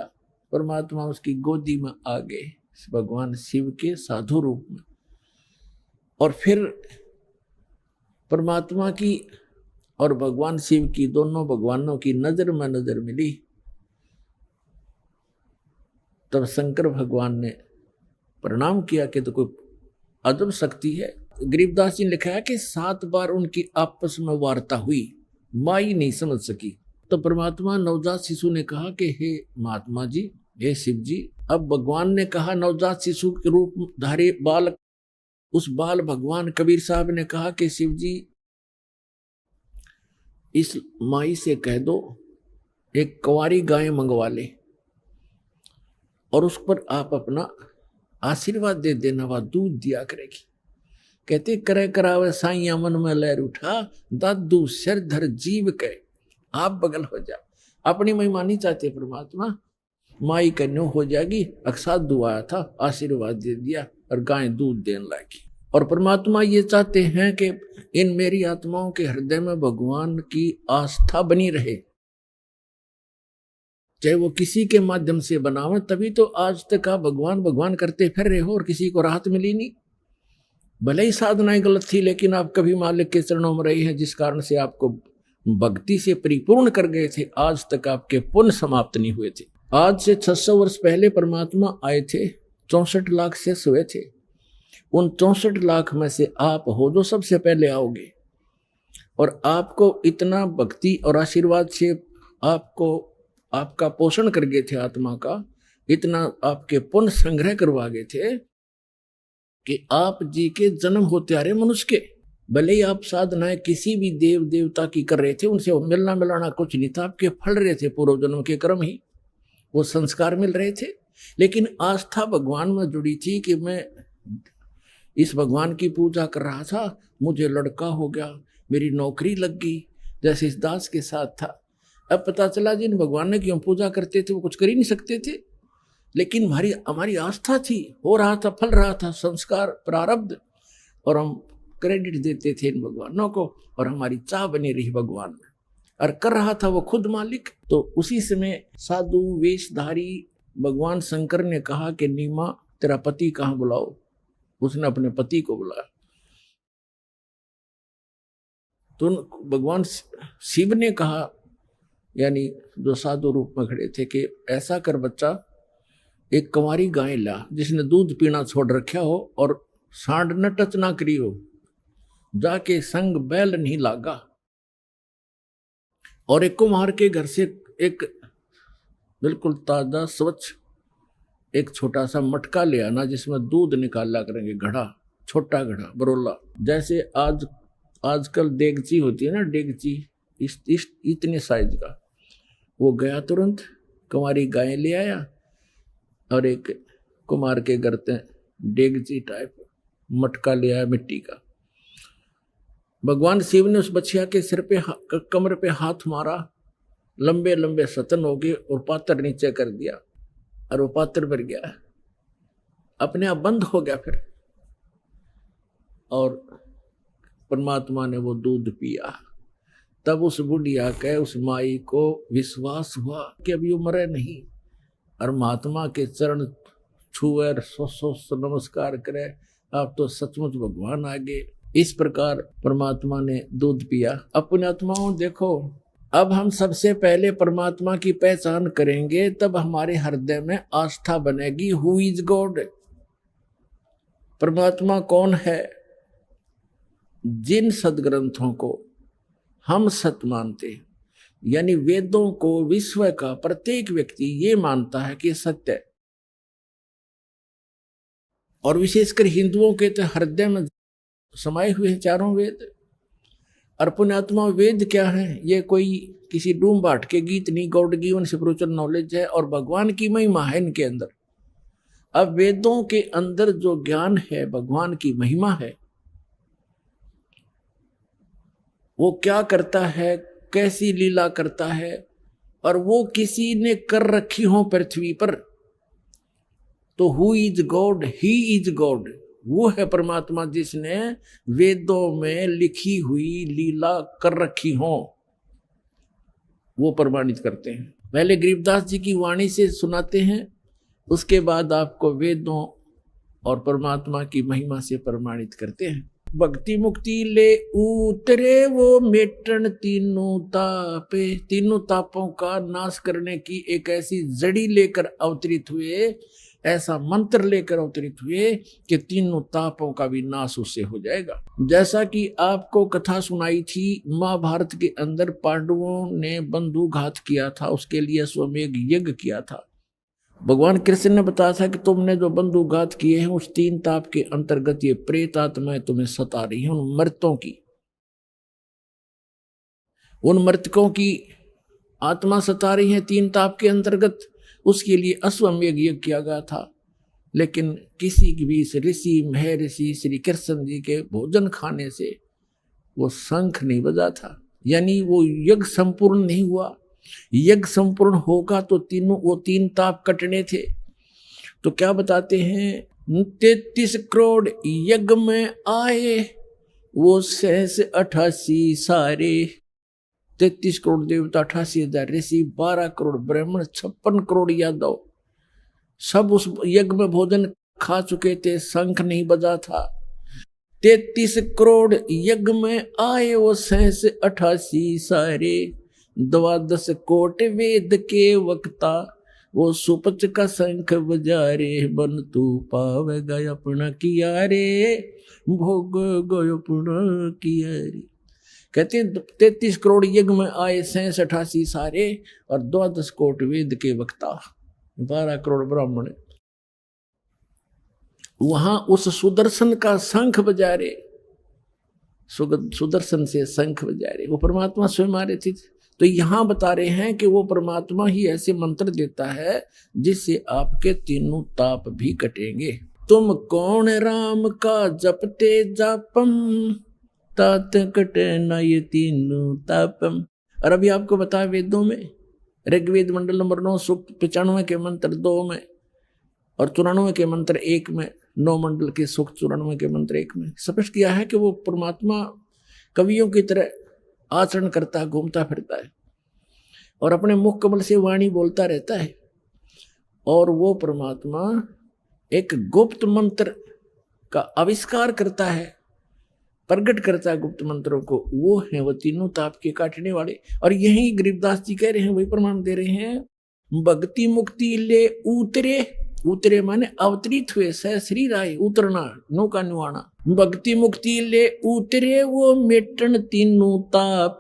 परमात्मा उसकी गोदी में आ गए भगवान शिव के साधु रूप में। और फिर परमात्मा की और भगवान शिव की, दोनों भगवानों की नजर में नजर मिली। तब शंकर भगवान ने प्रणाम किया कि तो कोई अदब शक्ति है। गरीबदास जी ने लिखा है कि 7 बार उनकी आपस में वार्ता हुई, माई नहीं समझ सकी। तो परमात्मा नवजात शिशु ने कहा कि हे महात्मा जी, हे शिव जी, अब भगवान ने कहा नवजात शिशु के रूप धारी बालक, उस बाल भगवान कबीर साहब ने कहा कि शिव जी इस माई से कह दो एक कुंवारी गाय मंगवा ले और उस पर आप अपना आशीर्वाद दे देना, वह दूध दिया करेगी। कहते करे करावे साइया मन में लहर उठा, दादू सिर धर जीव के आप बगल हो जा। अपनी महिमा नहीं चाहते परमात्मा, माई कन्या हो जाएगी। अक्साद दुआया था, आशीर्वाद दे दिया और गाय दूध देने लगी। और परमात्मा ये चाहते हैं कि इन मेरी आत्माओं के हृदय में भगवान की आस्था बनी रहे, चाहे वो किसी के माध्यम से बनावे। तभी तो आज तक आप भगवान भगवान करते फिर रहे हो और किसी को राहत मिली नहीं। भले ही साधनाएं गलत थी, लेकिन आप कभी मालिक के चरणों में रहे हैं, जिस कारण से आपको भक्ति से परिपूर्ण कर गए थे। आज तक आपके पुण्य समाप्त नहीं हुए थे। आज से 600 वर्ष पहले परमात्मा आए थे, 64 लाख से हुए थे। उन 64 लाख में से आप हो जो सबसे पहले आओगे। और आपको इतना भक्ति और आशीर्वाद से आपको आपका पोषण कर गए थे आत्मा का, इतना आपके पुण्य संग्रह करवा गए थे कि आप जी के जन्म होते आ रहे मनुष्य के। भले ही आप साधनाएं किसी भी देव देवता की कर रहे थे, उनसे मिलना मिलाना कुछ नहीं था, आपके फल रहे थे पूर्व जन्म के कर्म ही, वो संस्कार मिल रहे थे। लेकिन आस्था भगवान में जुड़ी थी कि मैं इस भगवान की पूजा कर रहा था, मुझे लड़का हो गया, मेरी नौकरी लग गई, जैसे इस दास के साथ था। अब पता चला जिन भगवान ने क्यों पूजा करते थे वो कुछ कर ही नहीं सकते थे, लेकिन हमारी आस्था थी, हो रहा था, फल रहा था, संस्कार प्रारब्ध, और हम क्रेडिट देते थे इन भगवानों को, और हमारी चाह बनी रही भगवान में, और कर रहा था वो खुद मालिक। तो उसी समय साधु वेशधारी भगवान शंकर ने कहा कि नीमा तेरा पति कहाँ बुलाओ। उसने अपने पति को बुलाया। तो भगवान शिव ने कहा, यानी जो साधु रूप में खड़े थे, कि ऐसा कर बच्चा, एक कुंवारी गाय ला जिसने दूध पीना छोड़ रखा हो और सांड न टच ना करी हो, जाके संग बैल नहीं लागा। और एक कुम्हार के घर से एक बिल्कुल ताजा स्वच्छ एक छोटा सा मटका ले आना, जिसमें दूध निकाला करेंगे, घड़ा, छोटा घड़ा, बरोला, जैसे आजकल देगची होती है ना, डेगची, इस इतने साइज का। वो गया तुरंत, कुंवारी गाय ले आया और एक कुमार के घर से डेगची टाइप मटका ले आया मिट्टी का। भगवान शिव ने उस बछिया के सिर पे कमर पे हाथ मारा, लंबे लंबे सतन हो गए और पात्र नीचे कर दिया, और वो पात्र भर गया, अपने आप बंद हो गया फिर। और परमात्मा ने वो दूध पिया। तब उस बुढ़िया के, उस माई को विश्वास हुआ कि अभी वो मरे नहीं, और महात्मा के चरण छुए, सो नमस्कार करे, आप तो सचमुच भगवान आ गए। इस प्रकार परमात्मा ने दूध पिया। अपने आत्माओं देखो, अब हम सबसे पहले परमात्मा की पहचान करेंगे, तब हमारे हृदय में आस्था बनेगी। हु इज गॉड, परमात्मा कौन है। जिन सदग्रंथों को हम सत्य मानते, यानी वेदों को विश्व का प्रत्येक व्यक्ति ये मानता है कि सत्य है, और विशेषकर हिंदुओं के तो हृदय में समाये हुए हैं चारों वेद। और पुण्यात्मा वेद क्या है, ये कोई किसी डूम बाट के गीत नहीं, गॉड गिवन स्पिरिचुअल नॉलेज है और भगवान की महिमा है इनके अंदर। अब वेदों के अंदर जो ज्ञान है, भगवान की महिमा है, वो क्या करता है, कैसी लीला करता है, और वो किसी ने कर रखी हो पृथ्वी पर, तो who is God, he is God, वो है परमात्मा जिसने वेदों में लिखी हुई लीला कर रखी हो, वो प्रमाणित करते हैं। पहले गरीबदास जी की वाणी से सुनाते हैं, उसके बाद आपको वेदों और परमात्मा की महिमा से प्रमाणित करते हैं। भक्ति मुक्ति ले उतरे वो मेटन तीनों तापे, तीनों तापों का नाश करने की एक ऐसी जड़ी लेकर अवतरित हुए, ऐसा मंत्र लेकर अवतरित हुए कि तीनों तापों का भी नाश उससे हो जाएगा। जैसा कि आपको कथा सुनाई थी, महाभारत के अंदर पांडवों ने बंधुघात किया था, उसके लिए अश्वमेध यज्ञ किया था। भगवान कृष्ण ने बताया था कि तुमने जो बंधुघात किए हैं उस 3 ताप के अंतर्गत ये प्रेत आत्माएं तुम्हें सता रही हैं, उन मृतों की, उन मृतकों की आत्मा सता रही है 3 ताप के अंतर्गत। उसके लिए अश्वमेध यज्ञ किया गया था, लेकिन किसी भी ऋषि महर्षि श्री कृष्ण जी के भोजन खाने से वो शंख नहीं बजा था, यानी वो यज्ञ संपूर्ण नहीं हुआ। यज्ञ संपूर्ण होगा तो वो 3 ताप कटने थे। तो क्या बताते हैं, 33 करोड़ यज्ञ में आए वो 88 सारे, 33 करोड़ देवता, 88,000 ऋषि, 12 करोड़ ब्राह्मण, 56 करोड़ यादव, सब उस यज्ञ में भोजन खा चुके थे, शंख नहीं बजा था। 33 करोड़ यज्ञ में आए वो 88 सारे, 12 कोट वेद के वक्ता, वो सुपच का शंख बजारे, बन तू पावेगा अपना किया रे, भोग गयो अपना किया रे। कहते हैं 33 करोड़ यज्ञ में आए 88 सारे, और 12 कोट वेद के वक्ता, 12 करोड़ ब्राह्मण, वहां उस सुदर्शन का शंख बजा रहे, सुदर्शन से शंख बजा रहे, वो परमात्मा स्वयं आ रहे थे। तो यहां बता रहे हैं कि वो परमात्मा ही ऐसे मंत्र देता है जिससे आपके 3 ताप भी कटेंगे। तुम कौन राम का जपते जापम, तात कटे न ये 3 तापम। और अभी आपको बताया वेदों में, ऋग्वेद मंडल नंबर 9 सूक्त 95 के मंत्र 2 में और 94 के मंत्र 1 में, 9 मंडल के सूक्त 94 के मंत्र 1 में स्पष्ट किया है कि वो परमात्मा कवियों की तरह आचरण करता है, घूमता फिरता है और अपने मुख कमल से वाणी बोलता रहता है। और वो परमात्मा एक गुप्त मंत्र का आविष्कार करता है, प्रकट करता है गुप्त मंत्रों को, वो है वो 3 ताप के काटने वाले। और यही गरीबदास जी कह रहे हैं, वही प्रमाण दे रहे हैं। भक्ति मुक्ति ले उतरे, उतरे माने अवतरित हुए, श्री राय उतरना, नौका नुआना। भक्ति मुक्ति ले उतरे वो मेटन 3 ताप,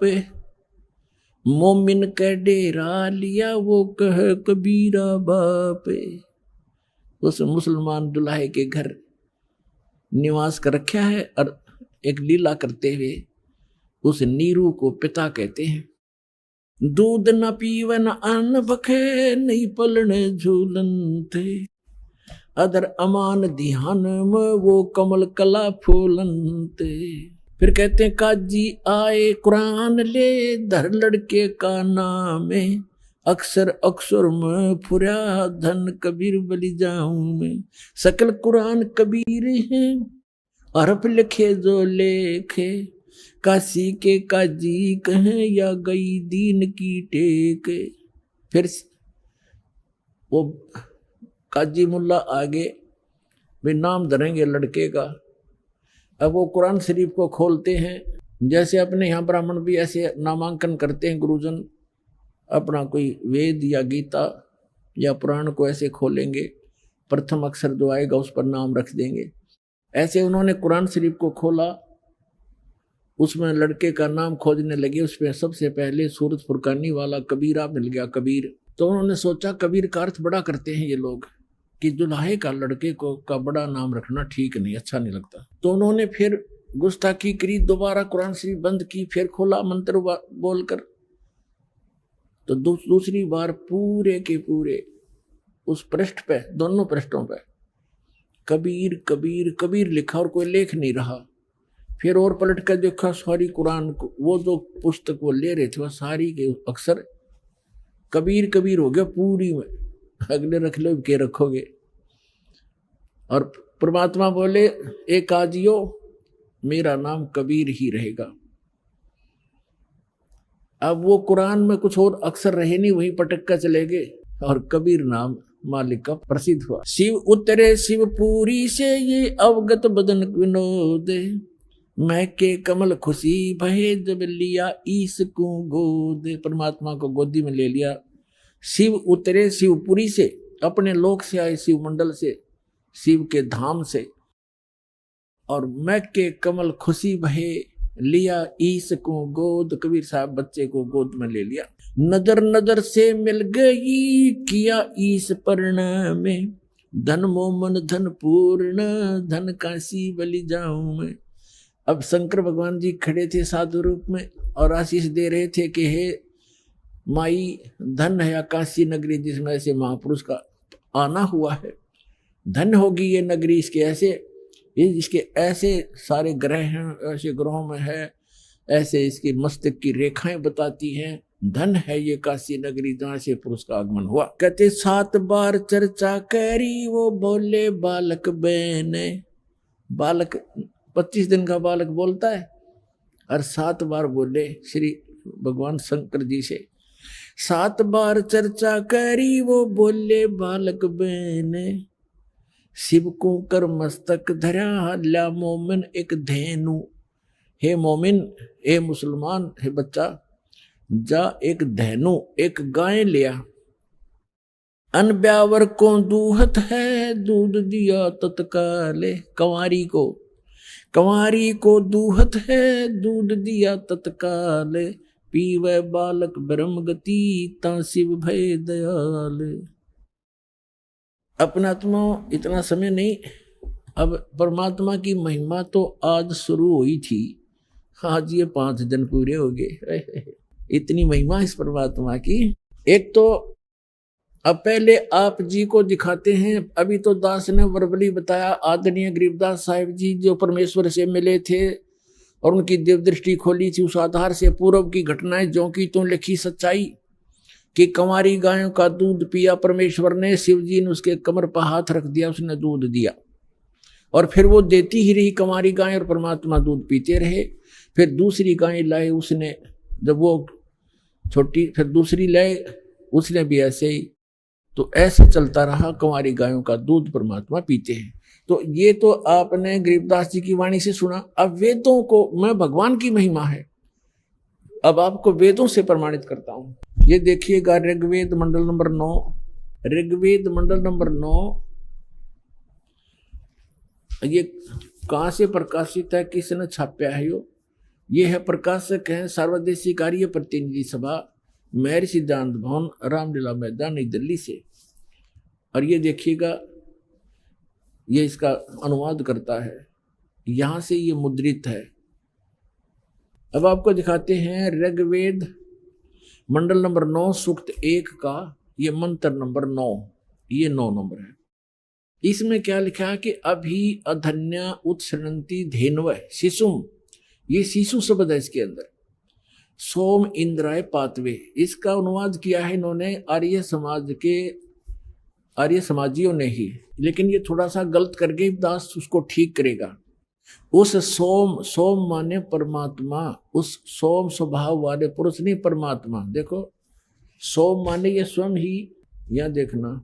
मोमिन का डेरा लिया वो कह कबीरा बाप। उस मुसलमान दुल्हे के घर निवास कर रखा है और एक लीला करते हुए उस नीरू को पिता कहते हैं। दूध न पीवन अन्न बखे, नहीं पलने झूलन थे, अदर अमान ध्यान में वो कमल कला फूलन थे। फिर कहते हैं काजी आए कुरान ले, धर लड़के का नाम, अक्सर अक्सर में फुरा धन कबीर बलि जाऊं मैं। सकल कुरान कबीर है, अरब लिखे जो लेखे, काशी के काजी कहें या गई दीन की टेक। फिर वो काजी मुल्ला आगे भी नाम धरेंगे लड़के का, अब वो कुरान शरीफ को खोलते हैं, जैसे अपने यहाँ ब्राह्मण भी ऐसे नामांकन करते हैं, गुरुजन अपना कोई वेद या गीता या पुराण को ऐसे खोलेंगे, प्रथम अक्षर जो आएगा उस पर नाम रख देंगे। ऐसे उन्होंने कुरान शरीफ को खोला, उसमें लड़के का नाम खोजने लगे, उसमें सबसे पहले सूरत फुरकानी वाला कबीरा मिल गया, कबीर। तो उन्होंने सोचा कबीर का अर्थ बड़ा करते हैं ये लोग कि दुल्हे का लड़के को का बड़ा नाम रखना ठीक नहीं, अच्छा नहीं लगता। तो उन्होंने फिर गुस्ताखी करी, दोबारा कुरान शरीफ बंद की, फिर खोला मंत्र बोलकर। तो दूसरी बार पूरे के पूरे उस पृष्ठ पे, दोनों पृष्ठों पे कबीर कबीर कबीर लिखा और कोई लेख नहीं रहा। फिर और पलट कर देखा, सारी कुरान को, वो जो पुस्तक वो ले रहे थे वह सारी के अक्षर कबीर कबीर हो गया पूरी में। अगले रख लो के रखोगे। और परमात्मा बोले, एक आजियो मेरा नाम कबीर ही रहेगा। अब वो कुरान में कुछ और अक्षर रहे नहीं, वही पटक कर चले गए और कबीर नाम मालिक का प्रसिद्ध हुआ। शिव उतरे शिवपुरी से ये अवगत बदन विनोद, मैं के कमल खुशी भये जब लिया ईस को गोद। परमात्मा को गोदी में ले लिया। शिव उतरे शिवपुरी से, अपने लोक से आए, शिव मंडल से, शिव के धाम से। और मैं के कमल खुशी भये लिया ईस को गोद, कबीर साहब बच्चे को गोद में ले लिया। नजर नजर से मिल गई किया ईस पर्ण में, धन मोमन धन पूर्ण धन काशी बलि जाऊं मैं। अब शंकर भगवान जी खड़े थे साधु रूप में और आशीष दे रहे थे कि हे माई, धन है काशी नगरी जिसमें ऐसे महापुरुष का आना हुआ है, धन होगी ये नगरी, इसके ऐसे इसके ऐसे सारे ग्रह हैं, ऐसे ग्रहों में है, ऐसे इसके मस्तक की रेखाएं बताती हैं, धन है ये काशी नगरी जहाँ से पुरुष का आगमन हुआ। कहते 7 बार चर्चा करी वो बोले बालक बहने। बालक 25 दिन का बालक बोलता है और 7 बार बोले श्री भगवान शंकर जी से। 7 बार चर्चा करी वो बोले बालक बहने, शिव को कर मस्तक धरा ला मोमिन एक धेनु। हे मोमिन, हे मुसलमान, हे बच्चा, जा एक धेनु, एक गाय लिया। अन ब्यावर को दूहत है दूध दिया तत्काले। कंवारी को दूहत है दूध दिया तत्काले, पीवे बालक ब्रह्म गति ता शिव भय दयाल। अपनात्मा इतना समय नहीं, अब परमात्मा की महिमा तो आज शुरू हुई थी, आज ये 5 दिन पूरे हो गए। इतनी महिमा इस परमात्मा की। एक तो अब पहले आप जी को दिखाते हैं। अभी तो दास ने वर्बली बताया, आदरणीय गरीबदास साहिब जी जो परमेश्वर से मिले थे और उनकी दिव्य दृष्टि खोली थी, उस आधार से पूर्व की घटनाएं जो की तो लिखी सच्चाई कि कंवारी गायों का दूध पिया परमेश्वर ने, शिव जी ने उसके कमर पर हाथ रख दिया, उसने दूध दिया और फिर वो देती ही रही कंवारी गाय और परमात्मा दूध पीते रहे। फिर दूसरी गाय लाए उसने, जब वो छोटी, फिर दूसरी लाए उसने भी ऐसे ही। तो ऐसे चलता रहा, कंवारी गायों का दूध परमात्मा पीते हैं। तो ये तो आपने गरीबदास जी की वाणी से सुना। अब वेदों को, मैं भगवान की महिमा है, अब आपको वेदों से प्रमाणित करता हूं। ये देखिएगा ऋग्वेद मंडल नंबर 9, ऋग्वेद मंडल नंबर 9, ये कहां से प्रकाशित है, किसने छापा है? ये है, प्रकाशक है सर्वदेशी कार्य प्रतिनिधि सभा, मेहर सिद्धांत भवन, रामलीला मैदान, नई दिल्ली से। और ये देखिएगा, ये इसका अनुवाद करता है, यहां से ये मुद्रित है। अब आपको दिखाते हैं ऋग्वेद मंडल नंबर 9 सूक्त 1 का ये मंत्र नंबर 9, ये 9 नंबर है। इसमें क्या लिखा है कि अभी अधन्या उत्सृणंती धेनव शिशुम, ये शिशु शब्द है इसके अंदर। सोम इंद्राय पातवे, इसका अनुवाद किया है इन्होंने आर्य समाज के, आर्य समाजियों ने ही, लेकिन ये थोड़ा सा गलत करके दास उसको ठीक करेगा। उस सोम, सोम माने परमात्मा, उस सोम स्वभाव वाले पुरुष नहीं परमात्मा। देखो सोम माने ये स्वयं ही, यहां देखना,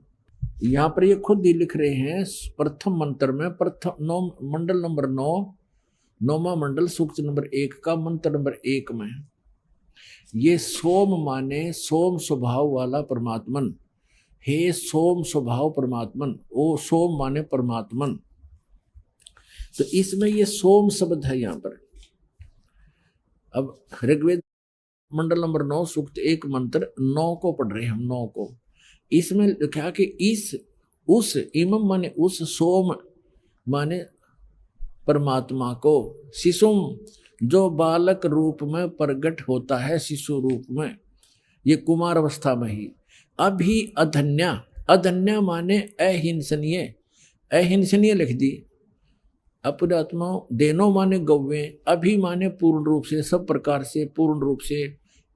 यहाँ पर ये खुद ही लिख रहे हैं प्रथम मंत्र में, प्रथम 9 मंडल नंबर 9 9वां मंडल सूक्त नंबर 1 का मंत्र नंबर 1 में ये सोम माने सोम स्वभाव वाला परमात्मन, हे सोम स्वभाव परमात्मन, ओ सोम माने परमात्मन। तो इसमें ये सोम शब्द है यहाँ पर। अब ऋग्वेद मंडल नंबर 9 सूक्त 1 मंत्र 9 को पढ़ रहे हैं हम, 9 को। इसमें लिखा कि इस उस इमम माने उस, सोम माने परमात्मा को, शिशुम जो बालक रूप में प्रकट होता है, शिशु रूप में, ये कुमार अवस्था में ही। अभी अधन्या, अधन्या माने अहिंसनीय, अहिंसनीय लिख दी। अपरात्मा देनो माने गौवे, अभी माने पूर्ण रूप से, सब प्रकार से, पूर्ण रूप से।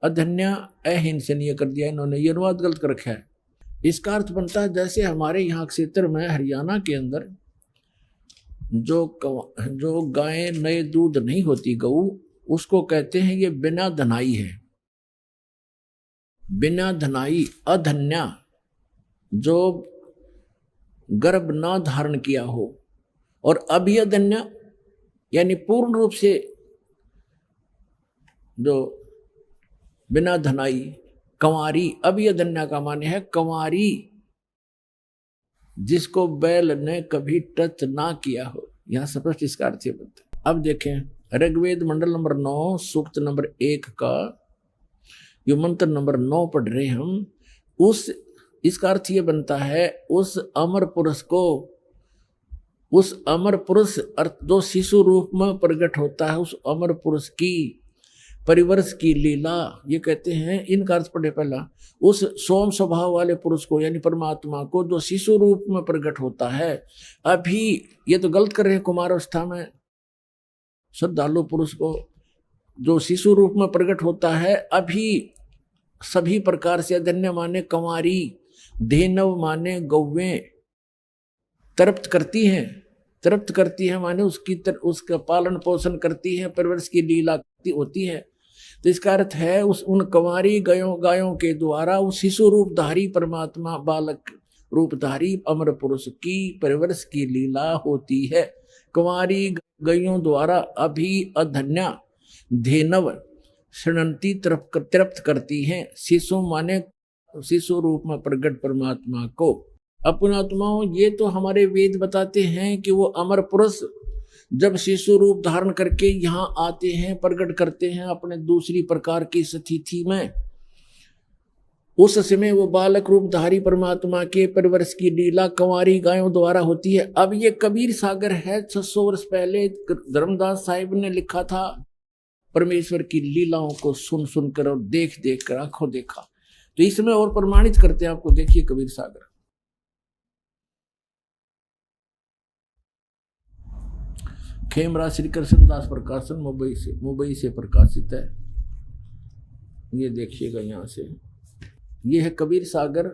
अधन्या अहिंसनीय कर दिया इन्होंने, ये अनुवाद गलत कर रखा है। इसका अर्थ बनता है जैसे हमारे यहाँ क्षेत्र में हरियाणा के अंदर जो गाय नए दूध नहीं होती गऊ, उसको कहते हैं ये बिना धनाई है, बिना धनाई। अधन्या जो गर्भ ना धारण किया हो, और अभिअधन्या यानी पूर्ण रूप से जो बिना धनाई, कंवारी। अभिअधन्या का माने है कंवारी, जिसको बैल ने कभी टच ना किया हो। यहां स्पष्ट इसका अर्थ बनता है। अब देखें ऋग्वेद मंडल नंबर 9 सूक्त नंबर 1 का जो मंत्र नंबर 9 पढ़ रहे हम, उस इसका अर्थ ये बनता है उस अमर पुरुष को, उस अमर पुरुष अर्थ जो शिशु रूप में प्रकट होता है, उस अमर पुरुष की परिवर्ष की लीला, ये कहते हैं। इनका अर्थ पढ़े पहला, उस सोम स्वभाव वाले पुरुष को यानी परमात्मा को जो शिशु रूप में प्रकट होता है। अभी ये तो गलत कर रहे हैं, कुमार अवस्था में श्रद्धालु पुरुष को जो शिशु रूप में प्रकट होता है, अभी सभी प्रकार से। अधन्य माने कंवारी, धेनव माने गौवें, तृप्त करती हैं, तृप्त करती है माने उसका पालन पोषण करती है, परवरिश की लीला होती है। तो इसका अर्थ है उन कंवारी गायों के द्वारा उस शिशु रूपधारी परमात्मा, बालक रूपधारी अमर पुरुष की परवरिश की लीला होती है। कंवारी गायों द्वारा अभी अधन्या धेनव शृणंती तृप्त करती हैं, शिशु माने शिशु रूप में प्रकट परमात्मा को। अपनात्माओं, ये तो हमारे वेद बताते हैं कि वो अमर पुरुष जब शिशु रूप धारण करके यहाँ आते हैं, प्रकट करते हैं अपने दूसरी प्रकार की स्थिति में, उस समय वो बालक रूपधारी परमात्मा के परवरिश की लीला कंवारी गायों द्वारा होती है। अब ये कबीर सागर है, 600 वर्ष पहले धर्मदास साहिब ने लिखा था। परमेश्वर की लीलाओं को सुन सुनकर और देख देख कर आंखों देखा, तो इसमें और प्रमाणित करते हैं आपको। देखिए कबीर सागर, खेमराज श्री कृष्णदास प्रकाशन मुंबई से प्रकाशित है। ये देखिएगा यहाँ से, ये है कबीर सागर।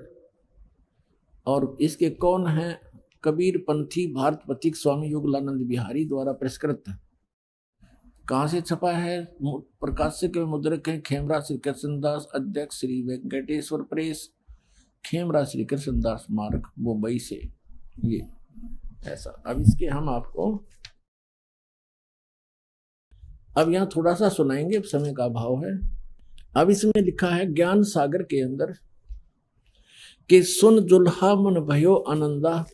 और इसके कौन है? कबीर पंथी भारत पथिक स्वामी युगलानंद बिहारी द्वारा पुरस्कृत है। कहाँ से छपा है? प्रकाशक के मुद्रक है खेमराज श्री कृष्णदास, अध्यक्ष श्री वेंकटेश्वर प्रेस, खेमराज श्री कृष्णदास मार्ग, मुंबई से। ये ऐसा। अब इसके हम आपको अब यहाँ थोड़ा सा सुनाएंगे, अब समय का अभाव है। अब इसमें लिखा है ज्ञान सागर के अंदर कि सुन जुल्हा मन भयो आनंदा,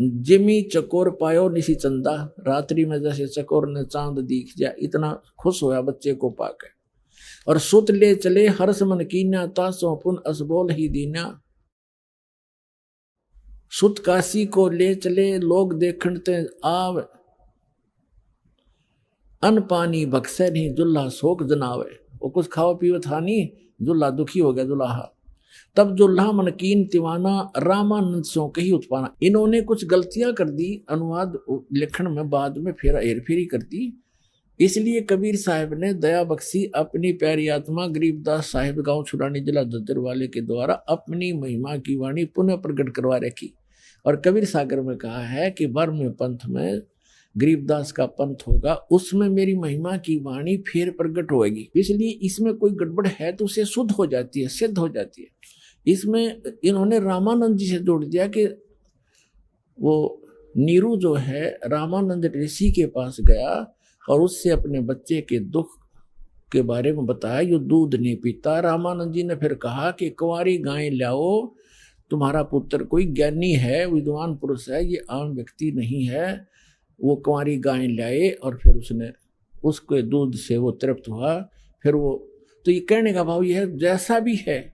जिमी चकोर पायो निशी चंदा, रात्रि में जैसे चकोर ने चांद दिख जाए, इतना खुश होया बच्चे को पाकर। और सुत ले चले हर्ष मन कीन्या, तासो पुन असबोल ही दीन्या। सुत काशी को ले चले लोग देखण ते आव, अन पानी बक्से नहीं जुल्हा शोक जनावे। वो कुछ खाओ पीओ था नहीं, जुल्हा दुखी हो गया जुल्हा। तब जुल्हा मन कीन तिवाना, रामानंद सो कही उत्पाना। इन्होंने कुछ गलतियां कर दी अनुवाद लेखन में, बाद में फिर हेरफेरी कर दी। इसलिए कबीर साहब ने दया बख्शी अपनी प्यारी आत्मा गरीबदास साहिब गांव छुरानी जिला दद्दर वाले के द्वारा अपनी महिमा की वाणी पुनः प्रकट करवा रखी। और कबीर सागर में कहा है कि बर्म पंथ में गरीबदास का पंथ होगा, उसमें मेरी महिमा की वाणी फिर प्रकट होगी। इसलिए इसमें कोई गड़बड़ है तो उसे शुद्ध हो जाती है, सिद्ध हो जाती है। इसमें इन्होंने रामानंद जी से जोड़ दिया कि वो नीरू जो है रामानंद ऋषि के पास गया और उससे अपने बच्चे के दुख के बारे में बताया, यो दूध नहीं पीता। रामानंद जी ने फिर कहा कि कुंवारी गाय लाओ, तुम्हारा पुत्र कोई ज्ञानी है, विद्वान पुरुष है, ये आम व्यक्ति नहीं है। वो कुंवारी गाय लाए और फिर उसने उसके दूध से वो तृप्त हुआ। फिर वो, तो ये कहने का भाव ये है, जैसा भी है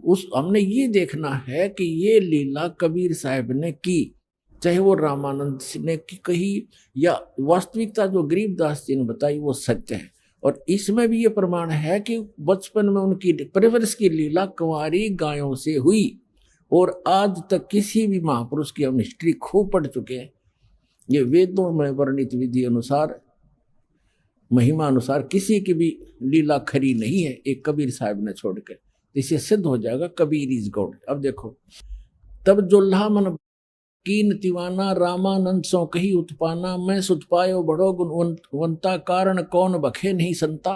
उस हमने ये देखना है कि ये लीला कबीर साहब ने की, चाहे वो रामानंद ने की कही या वास्तविकता जो गरीबदास जी ने बताई वो सत्य है। और इसमें भी ये प्रमाण है कि बचपन में उनकी परवरिश की लीला कुंवारी गायों से हुई। और आज तक किसी भी महापुरुष की हम हिस्ट्री खूब पढ़ चुके हैं, ये वेदों में वर्णित विधि अनुसार महिमा अनुसार किसी की भी लीला खरी नहीं है, एक कबीर साहब ने छोड़कर। इसे सिद्ध हो जाएगा कबीर इज गॉड। अब देखो, तब जोल्हा मन कीन तिवाना, रामानंद सो कही उत्पाना, मैं सुत पायो बड़ो गुणवंता, कारण कौन बखे नहीं संता।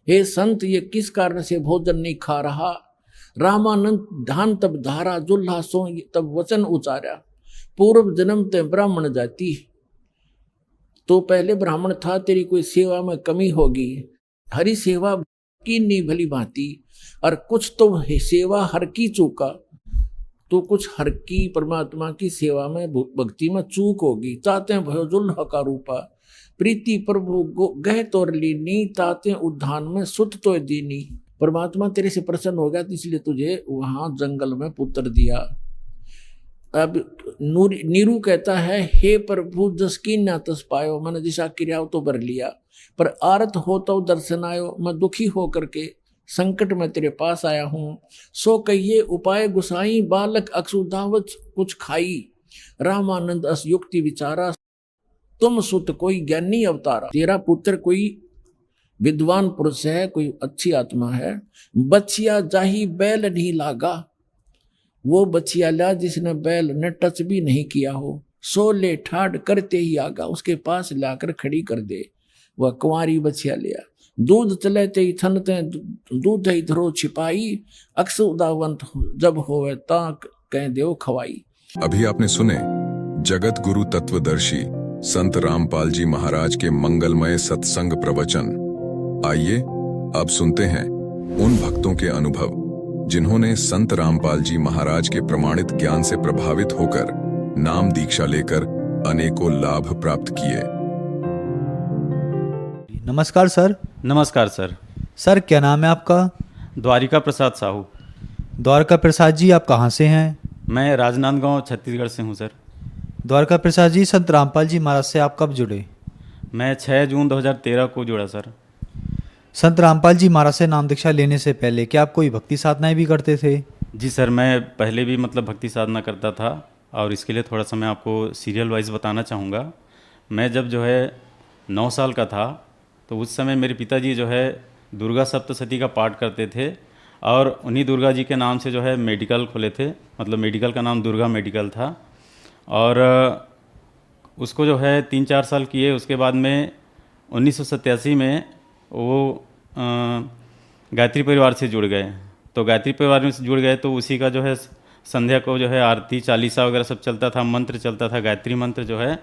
हे संत, ये किस कारण से भोजन नहीं खा रहा। रामानंद धान तब धारा, जोल्हा सो तब वचन उचारा, पूर्व जन्म ते ब्राह्मण जाति। तो पहले ब्राह्मण था, तेरी कोई सेवा में कमी होगी, हरि सेवा की नहीं भली भांति, और कुछ तो सेवा हर की चूका, तो कुछ हर की परमात्मा की सेवा में भक्ति में चूक होगी। चाहते हैं भयो जुल्हा का रूपा, प्रीति प्रभु गह तोर लीनी, ताते उद्धान में सुत तो दीनी। परमात्मा तेरे से प्रसन्न हो गया, इसलिए तुझे वहां जंगल में पुत्र दिया। अब नीरू कहता है, हे प्रभु जस की न तस पायो, मैंने दिशा क्रियाओं तो बर लिया, पर आरत हो तो दर्शन आयो। मैं दुखी हो करके संकट में तेरे पास आया हूँ। सो कहिए उपाय गुसाई, बालक अक्षुधावत कुछ खाई। रामानंद अस युक्ति विचारा, तुम सुत कोई ज्ञानी अवतारा। तेरा पुत्र कोई विद्वान पुरुष है, कोई अच्छी आत्मा है। बचिया जाही बैल नहीं लागा, वो बचिया ला जिसने बैल ने टच भी नहीं किया हो। सो ले ठाड़ करते ही आगा, उसके पास लाकर खड़ी कर दे। वह कुंवारी बचिया लिया। दूध चले ते थनते दूध ही धरो छिपाई, अक्स उदावंत जब होवे ता कह देव खवाई। अभी आपने सुने जगत गुरु तत्वदर्शी संत रामपाल जी महाराज के मंगलमय सत्संग प्रवचन। आइए अब सुनते हैं उन भक्तों के अनुभव जिन्होंने संत रामपाल जी महाराज के प्रमाणित ज्ञान से प्रभावित होकर नाम दीक्षा लेकर अनेकों लाभ प्राप्त किए। नमस्कार सर। नमस्कार सर। सर क्या नाम है आपका? द्वारिका प्रसाद साहू। द्वारका प्रसाद जी, आप कहाँ से हैं? मैं राजनांदगांव छत्तीसगढ़ से हूँ सर। द्वारका प्रसाद जी, संत रामपाल जी महाराज से आप कब जुड़े? मैं 6 जून 2013 को जुड़ा सर। संत रामपाल जी महाराज से नाम दीक्षा लेने से पहले क्या आप कोई भक्ति साधनाएं भी करते थे? जी सर, मैं पहले भी भक्ति साधना करता था, और इसके लिए थोड़ा सा मैं आपको सीरियल वाइज बताना चाहूँगा। मैं जब 9 साल का था, तो उस समय मेरे पिताजी दुर्गा सप्तशती का पाठ करते थे, और उन्हीं दुर्गा जी के नाम से मेडिकल खोले थे। मेडिकल का नाम दुर्गा मेडिकल था, और उसको 3-4 साल किए। उसके बाद में 1987 में वो गायत्री परिवार से जुड़ गए। तो गायत्री परिवार में से जुड़ गए तो उसी का संध्या को आरती चालीसा वगैरह सब चलता था, मंत्र चलता था, गायत्री मंत्र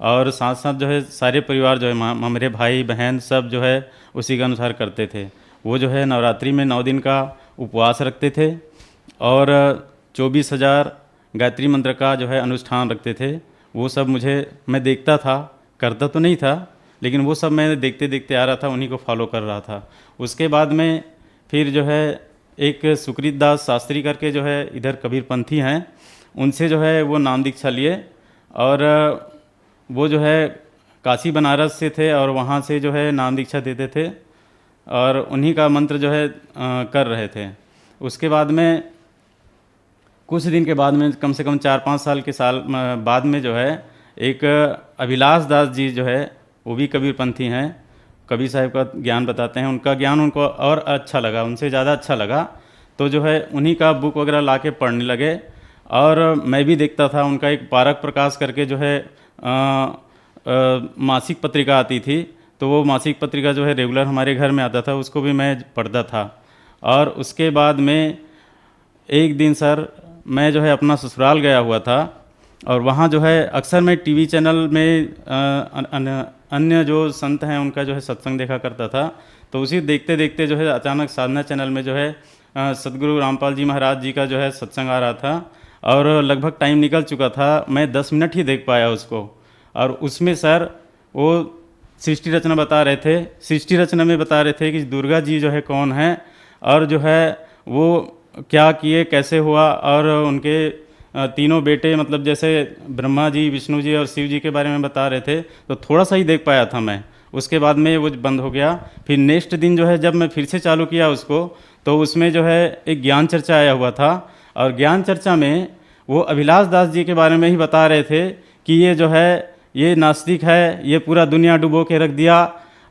और साथ साथ सारे परिवार मेरे भाई बहन सब उसी के अनुसार करते थे। वो नवरात्रि में 9 दिन का उपवास रखते थे, और 24,000 गायत्री मंत्र का अनुष्ठान रखते थे। वो सब मैं देखता था, करता तो नहीं था, लेकिन वो सब मैं देखते देखते आ रहा था, उन्हीं को फॉलो कर रहा था। उसके बाद में फिर एक सुकृत दास शास्त्री करके इधर कबीरपंथी हैं, उनसे वो नाम दीक्षा लिए, और वो काशी बनारस से थे, और वहाँ से नाम दीक्षा देते थे, और उन्हीं का मंत्र कर रहे थे। उसके बाद में कुछ दिन के बाद में, कम से कम 4-5 साल के बाद में एक अभिलाष दास जी वो भी कबीरपंथी हैं, कबीर साहब का ज्ञान बताते हैं। उनका ज्ञान उनको और अच्छा लगा, उनसे ज़्यादा अच्छा लगा, तो उन्हीं का बुक वगैरह ला के पढ़ने लगे। और मैं भी देखता था, उनका एक पारक प्रकाश करके मासिक पत्रिका आती थी, तो वो मासिक पत्रिका रेगुलर हमारे घर में आता था, उसको भी मैं पढ़ता था। और उसके बाद में एक दिन सर मैं अपना ससुराल गया हुआ था, और वहाँ जो है अक्सर मैं टीवी चैनल में अन्य जो संत हैं उनका जो है सत्संग देखा करता था। तो उसी देखते देखते जो है अचानक साधना चैनल में जो है सदगुरु रामपाल जी महाराज जी का जो है सत्संग आ रहा था और लगभग टाइम निकल चुका था, मैं 10 मिनट ही देख पाया उसको। और उसमें सर वो सृष्टि रचना बता रहे थे, सृष्टि रचना में बता रहे थे कि दुर्गा जी जो है कौन है और जो है वो क्या किए, कैसे हुआ, और उनके तीनों बेटे मतलब जैसे ब्रह्मा जी, विष्णु जी और शिव जी के बारे में बता रहे थे। तो थोड़ा सा ही देख पाया था मैं, उसके बाद में वो बंद हो गया। फिर नेक्स्ट दिन जो है जब मैं फिर से चालू किया उसको, तो उसमें जो है एक ज्ञान चर्चा आया हुआ था और ज्ञान चर्चा में वो अभिलाष दास जी के बारे में ही बता रहे थे कि ये जो है ये नास्तिक है, ये पूरा दुनिया डुबो के रख दिया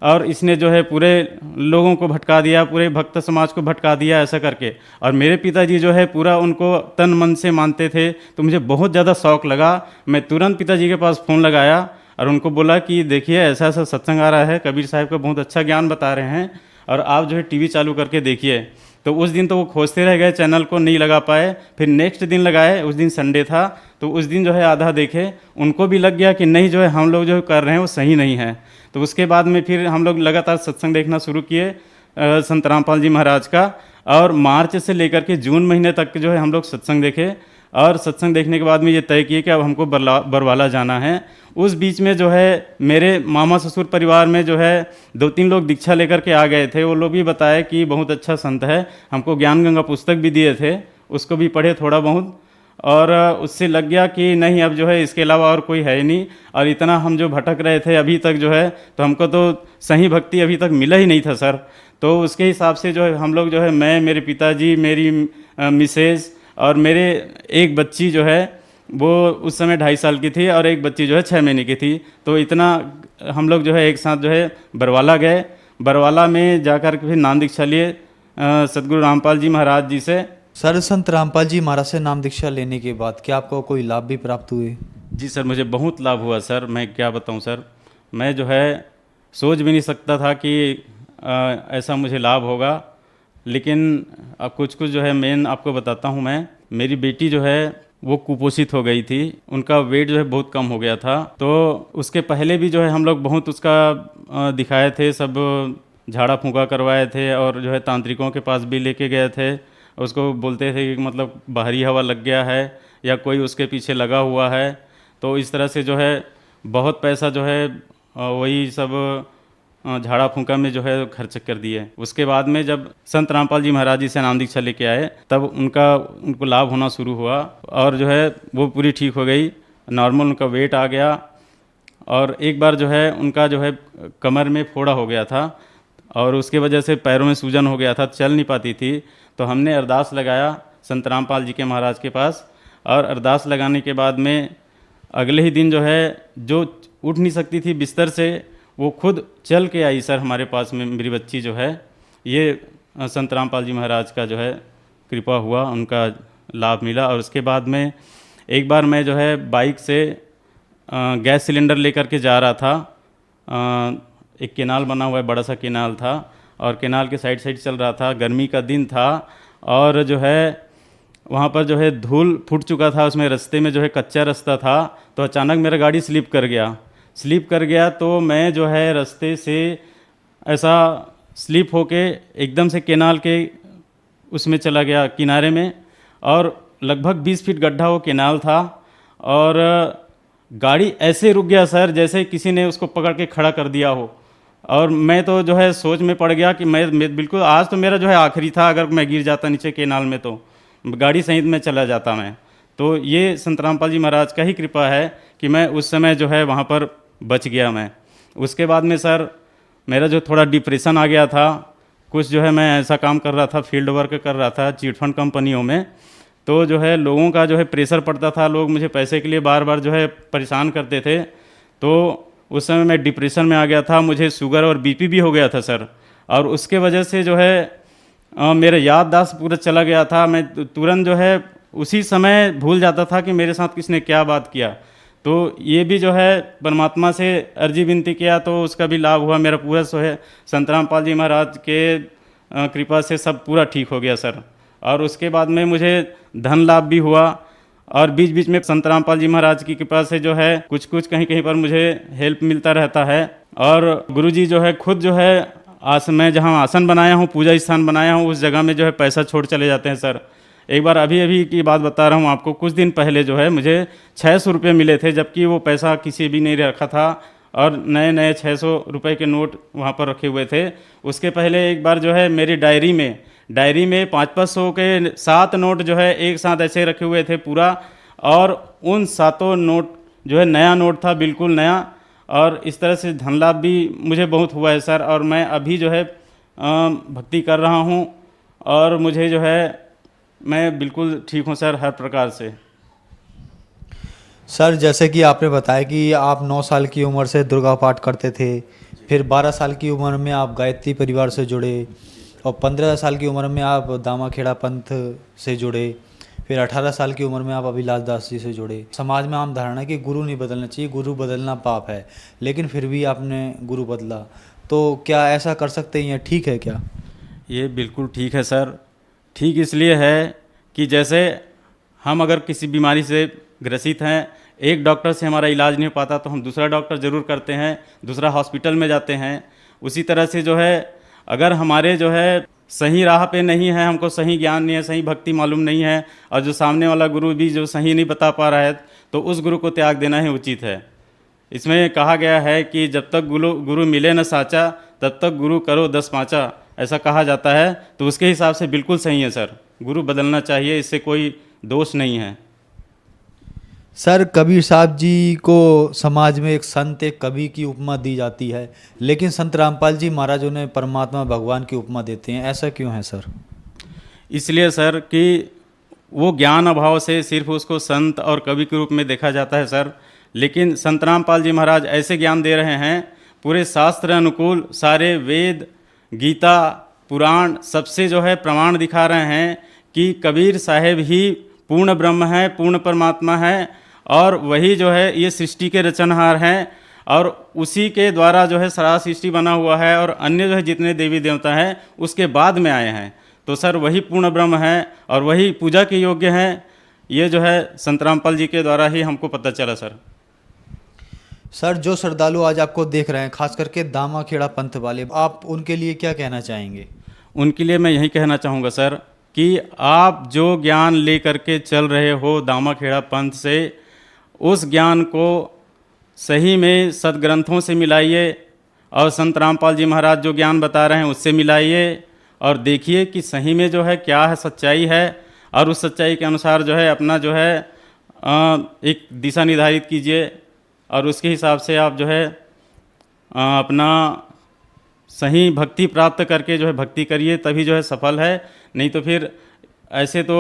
और इसने जो है पूरे लोगों को भटका दिया, पूरे भक्त समाज को भटका दिया ऐसा करके। और मेरे पिताजी जो है पूरा उनको तन मन से मानते थे, तो मुझे बहुत ज़्यादा शौक़ लगा। मैं तुरंत पिताजी के पास फ़ोन लगाया और उनको बोला कि देखिए ऐसा ऐसा सत्संग आ रहा है, कबीर साहब का बहुत अच्छा ज्ञान बता रहे हैं और आप जो है टीवी चालू करके देखिए। तो उस दिन तो वो खोजते रह गए, चैनल को नहीं लगा पाए। फिर नेक्स्ट दिन लगाए, उस दिन संडे था, तो उस दिन जो है आधा देखे, उनको भी लग गया कि नहीं जो है हम लोग जो कर रहे हैं वो सही नहीं है। तो उसके बाद में फिर हम लोग लगातार सत्संग देखना शुरू किए संत रामपाल जी महाराज का, और मार्च से लेकर के जून महीने तक जो है हम लोग सत्संग देखे। और सत्संग देखने के बाद में ये तय किए कि अब हमको बरवाला जाना है। उस बीच में जो है मेरे मामा ससुर परिवार में जो है 2-3 लोग दीक्षा लेकर के आ गए थे। वो लोग भी बताए कि बहुत अच्छा संत है, हमको ज्ञान गंगा पुस्तक भी दिए थे, उसको भी पढ़े थोड़ा बहुत, और उससे लग गया कि नहीं अब जो है इसके अलावा और कोई है ही नहीं। और इतना हम जो भटक रहे थे अभी तक जो है, तो हमको तो सही भक्ति अभी तक मिला ही नहीं था सर। तो उसके हिसाब से जो है हम लोग जो है, मैं, मेरे पिताजी, मेरी मिसेज और मेरे एक बच्ची जो है वो उस समय 2.5 साल की थी और एक बच्ची जो है 6 महीने की थी। तो इतना हम लोग जो है एक साथ जो है बरवाला गए। बरवाला में जाकर के फिर नाम दीक्षा लिए सदगुरु रामपाल जी महाराज जी से। सर, संत रामपाल जी महाराज से नाम दीक्षा लेने के बाद क्या आपको कोई लाभ भी प्राप्त हुए? जी सर, मुझे बहुत लाभ हुआ सर। मैं क्या बताऊं सर, मैं जो है सोच भी नहीं सकता था कि ऐसा मुझे लाभ होगा। लेकिन अब कुछ कुछ जो है मेन आपको बताता हूं मैं। मेरी बेटी जो है वो कुपोषित हो गई थी, उनका वेट जो है बहुत कम हो गया था। तो उसके पहले भी जो है हम लोग बहुत उसका दिखाए थे, सब झाड़ा फूंका करवाए थे और जो है तांत्रिकों के पास भी लेके गए थे। उसको बोलते थे कि मतलब बाहरी हवा लग गया है या कोई उसके पीछे लगा हुआ है। तो इस तरह से जो है बहुत पैसा जो है वही सब झाड़ा फूंका में जो है खर्च कर दिए। उसके बाद में जब संत रामपाल जी महाराज जी से नाम दीक्षा लेके आए, तब उनको लाभ होना शुरू हुआ और जो है वो पूरी ठीक हो गई, नॉर्मल उनका वेट आ गया। और एक बार जो है उनका जो है कमर में फोड़ा हो गया था और उसके वजह से पैरों में सूजन हो गया था, चल नहीं पाती थी। तो हमने अरदास लगाया संत रामपाल जी के महाराज के पास, और अरदास लगाने के बाद में अगले ही दिन जो है जो उठ नहीं सकती थी बिस्तर से, वो खुद चल के आई सर हमारे पास में। मेरी बच्ची जो है, ये संत रामपाल जी महाराज का जो है कृपा हुआ, उनका लाभ मिला। और उसके बाद में एक बार मैं जो है बाइक से गैस सिलेंडर लेकर के जा रहा था। एक केनाल बना हुआ है, बड़ा सा केनाल था और केनाल के साइड चल रहा था। गर्मी का दिन था और जो है वहाँ पर जो है धूल फूट चुका था, उसमें रास्ते में जो है कच्चा रास्ता था। तो अचानक मेरा गाड़ी स्लिप कर गया तो मैं जो है रास्ते से ऐसा स्लिप होके एकदम से केनाल के उसमें चला गया किनारे में, और लगभग 20 फीट गड्ढा वो केनाल था। और गाड़ी ऐसे रुक गया सर जैसे किसी ने उसको पकड़ के खड़ा कर दिया हो। और मैं तो जो है सोच में पड़ गया कि मैं बिल्कुल आज तो मेरा जो है आखिरी था, अगर मैं गिर जाता नीचे केनाल में तो गाड़ी सहित में चला जाता मैं। तो ये संत रामपाल जी महाराज का ही कृपा है कि मैं उस समय जो है वहाँ पर बच गया मैं। उसके बाद में सर मेरा जो थोड़ा डिप्रेशन आ गया था, कुछ जो है मैं ऐसा काम कर रहा था, फील्ड वर्क कर रहा था चिटफंड कंपनियों में। तो जो है लोगों का जो है प्रेशर पड़ता था, लोग मुझे पैसे के लिए बार बार जो है परेशान करते थे। तो उस समय मैं डिप्रेशन में आ गया था, मुझे शुगर और बीपी भी हो गया था सर। और उसके वजह से जो है मेरा याददाश्त पूरा चला गया था। मैं तुरंत जो है उसी समय भूल जाता था कि मेरे साथ किसने क्या बात किया। तो ये भी जो है परमात्मा से अर्जी विनती किया तो उसका भी लाभ हुआ। मेरा पूरा जो है संत रामपाल जी महाराज के कृपा से सब पूरा ठीक हो गया सर। और उसके बाद में मुझे धन लाभ भी हुआ और बीच बीच में संत रामपाल जी महाराज की कृपा से जो है कुछ कुछ कहीं कहीं पर मुझे हेल्प मिलता रहता है। और गुरुजी जो है खुद जो है मैं जहाँ आसन बनाया हूँ, पूजा स्थान बनाया हूँ, उस जगह में जो है पैसा छोड़ चले जाते हैं सर। एक बार अभी अभी की बात बता रहा हूँ आपको, कुछ दिन पहले जो है मुझे 600 रुपये मिले थे, जबकि वो पैसा किसी भी नहीं रखा था और नए नए 600 रुपये के नोट वहाँ पर रखे हुए थे। उसके पहले एक बार जो है मेरी डायरी में 500 के 7 नोट जो है एक साथ ऐसे रखे हुए थे पूरा, और उन 7 नोट जो है नया नोट था, बिल्कुल नया। और इस तरह से धन लाभ भी मुझे बहुत हुआ है सर। और मैं अभी जो है भक्ति कर रहा हूँ और मुझे जो है मैं बिल्कुल ठीक हूँ सर हर प्रकार से। सर जैसे कि आपने बताया कि आप 9 साल की उम्र से दुर्गा पाठ करते थे, फिर 12 साल की उम्र में आप गायत्री परिवार से जुड़े, और 15 साल की उम्र में आप दामाखेड़ा पंथ से जुड़े, फिर 18 साल की उम्र में आप अभिलाष दास जी से जुड़े। समाज में आम धारणा है कि गुरु नहीं बदलना चाहिए, गुरु बदलना पाप है, लेकिन फिर भी आपने गुरु बदला, तो क्या ऐसा कर सकते हैं, ठीक है क्या? ये बिल्कुल ठीक है सर। ठीक इसलिए है कि जैसे हम अगर किसी बीमारी से ग्रसित हैं, एक डॉक्टर से हमारा इलाज नहीं हो पाता तो हम दूसरा डॉक्टर ज़रूर करते हैं, दूसरा हॉस्पिटल में जाते हैं। उसी तरह से जो है अगर हमारे जो है सही राह पे नहीं है, हमको सही ज्ञान नहीं है, सही भक्ति मालूम नहीं है, और जो सामने वाला गुरु भी जो सही नहीं बता पा रहा है, तो उस गुरु को त्याग देना ही उचित है। इसमें कहा गया है कि जब तक गुरु मिले न साचा, तब तक गुरु करो 10 पाँचा, ऐसा कहा जाता है। तो उसके हिसाब से बिल्कुल सही है सर, गुरु बदलना चाहिए, इससे कोई दोष नहीं है। सर कबीर साहब जी को समाज में एक संत, एक कवि की उपमा दी जाती है, लेकिन संत रामपाल जी महाराज उन्हें परमात्मा भगवान की उपमा देते हैं, ऐसा क्यों है सर? इसलिए सर कि वो ज्ञान अभाव से सिर्फ उसको संत और कवि के रूप में देखा जाता है सर। लेकिन संत रामपाल जी महाराज ऐसे ज्ञान दे रहे हैं, पूरे शास्त्र अनुकूल, सारे वेद, गीता, पुराण सबसे जो है प्रमाण दिखा रहे हैं कि कबीर साहेब ही पूर्ण ब्रह्म है, पूर्ण परमात्मा है, और वही जो है ये सृष्टि के रचनहार हैं, और उसी के द्वारा जो है सारा सृष्टि बना हुआ है, और अन्य जो है जितने देवी देवता हैं उसके बाद में आए हैं। तो सर वही पूर्ण ब्रह्म है और वही पूजा के योग्य हैं। ये जो है संत रामपाल जी के द्वारा ही हमको पता चला सर। सर जो श्रद्धालु आज आपको देख रहे हैं, खास करके दामाखेड़ा पंथ वाले, आप उनके लिए क्या कहना चाहेंगे? उनके लिए मैं यही कहना चाहूँगा सर कि आप जो ज्ञान लेकर के चल रहे हो दामाखेड़ा पंथ से, उस ज्ञान को सही में सदग्रंथों से मिलाइए, और संत रामपाल जी महाराज जो ज्ञान बता रहे हैं उससे मिलाइए, और देखिए कि सही में जो है क्या है, सच्चाई है, और उस सच्चाई के अनुसार जो है अपना जो है एक दिशा निर्धारित कीजिए, और उसके हिसाब से आप जो है अपना सही भक्ति प्राप्त करके जो है भक्ति करिए, तभी जो है सफल है। नहीं तो फिर ऐसे तो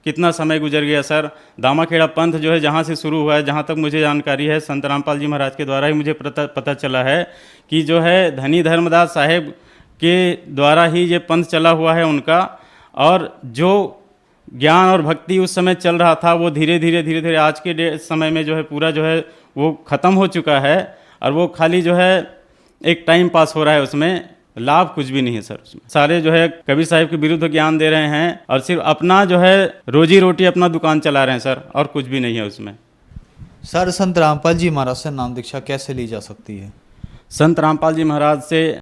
कितना समय गुजर गया सर। दामाखेड़ा पंथ जो है जहाँ से शुरू हुआ है, जहाँ तक मुझे जानकारी है, संत रामपाल जी महाराज के द्वारा ही मुझे पता चला है कि जो है धनी धर्मदास साहेब के द्वारा ही ये पंथ चला हुआ है उनका। और जो ज्ञान और भक्ति उस समय चल रहा था वो धीरे धीरे आज के समय में जो है पूरा जो है वो ख़त्म हो चुका है, और वो खाली जो है एक टाइम पास हो रहा है, उसमें लाभ कुछ भी नहीं है सर। उसमें सारे जो है कबीर साहिब के विरुद्ध ज्ञान दे रहे हैं, और सिर्फ अपना जो है रोजी रोटी, अपना दुकान चला रहे हैं सर, और कुछ भी नहीं है उसमें। सर संत रामपाल जी महाराज से नाम दीक्षा कैसे ली जा सकती है? संत रामपाल जी महाराज से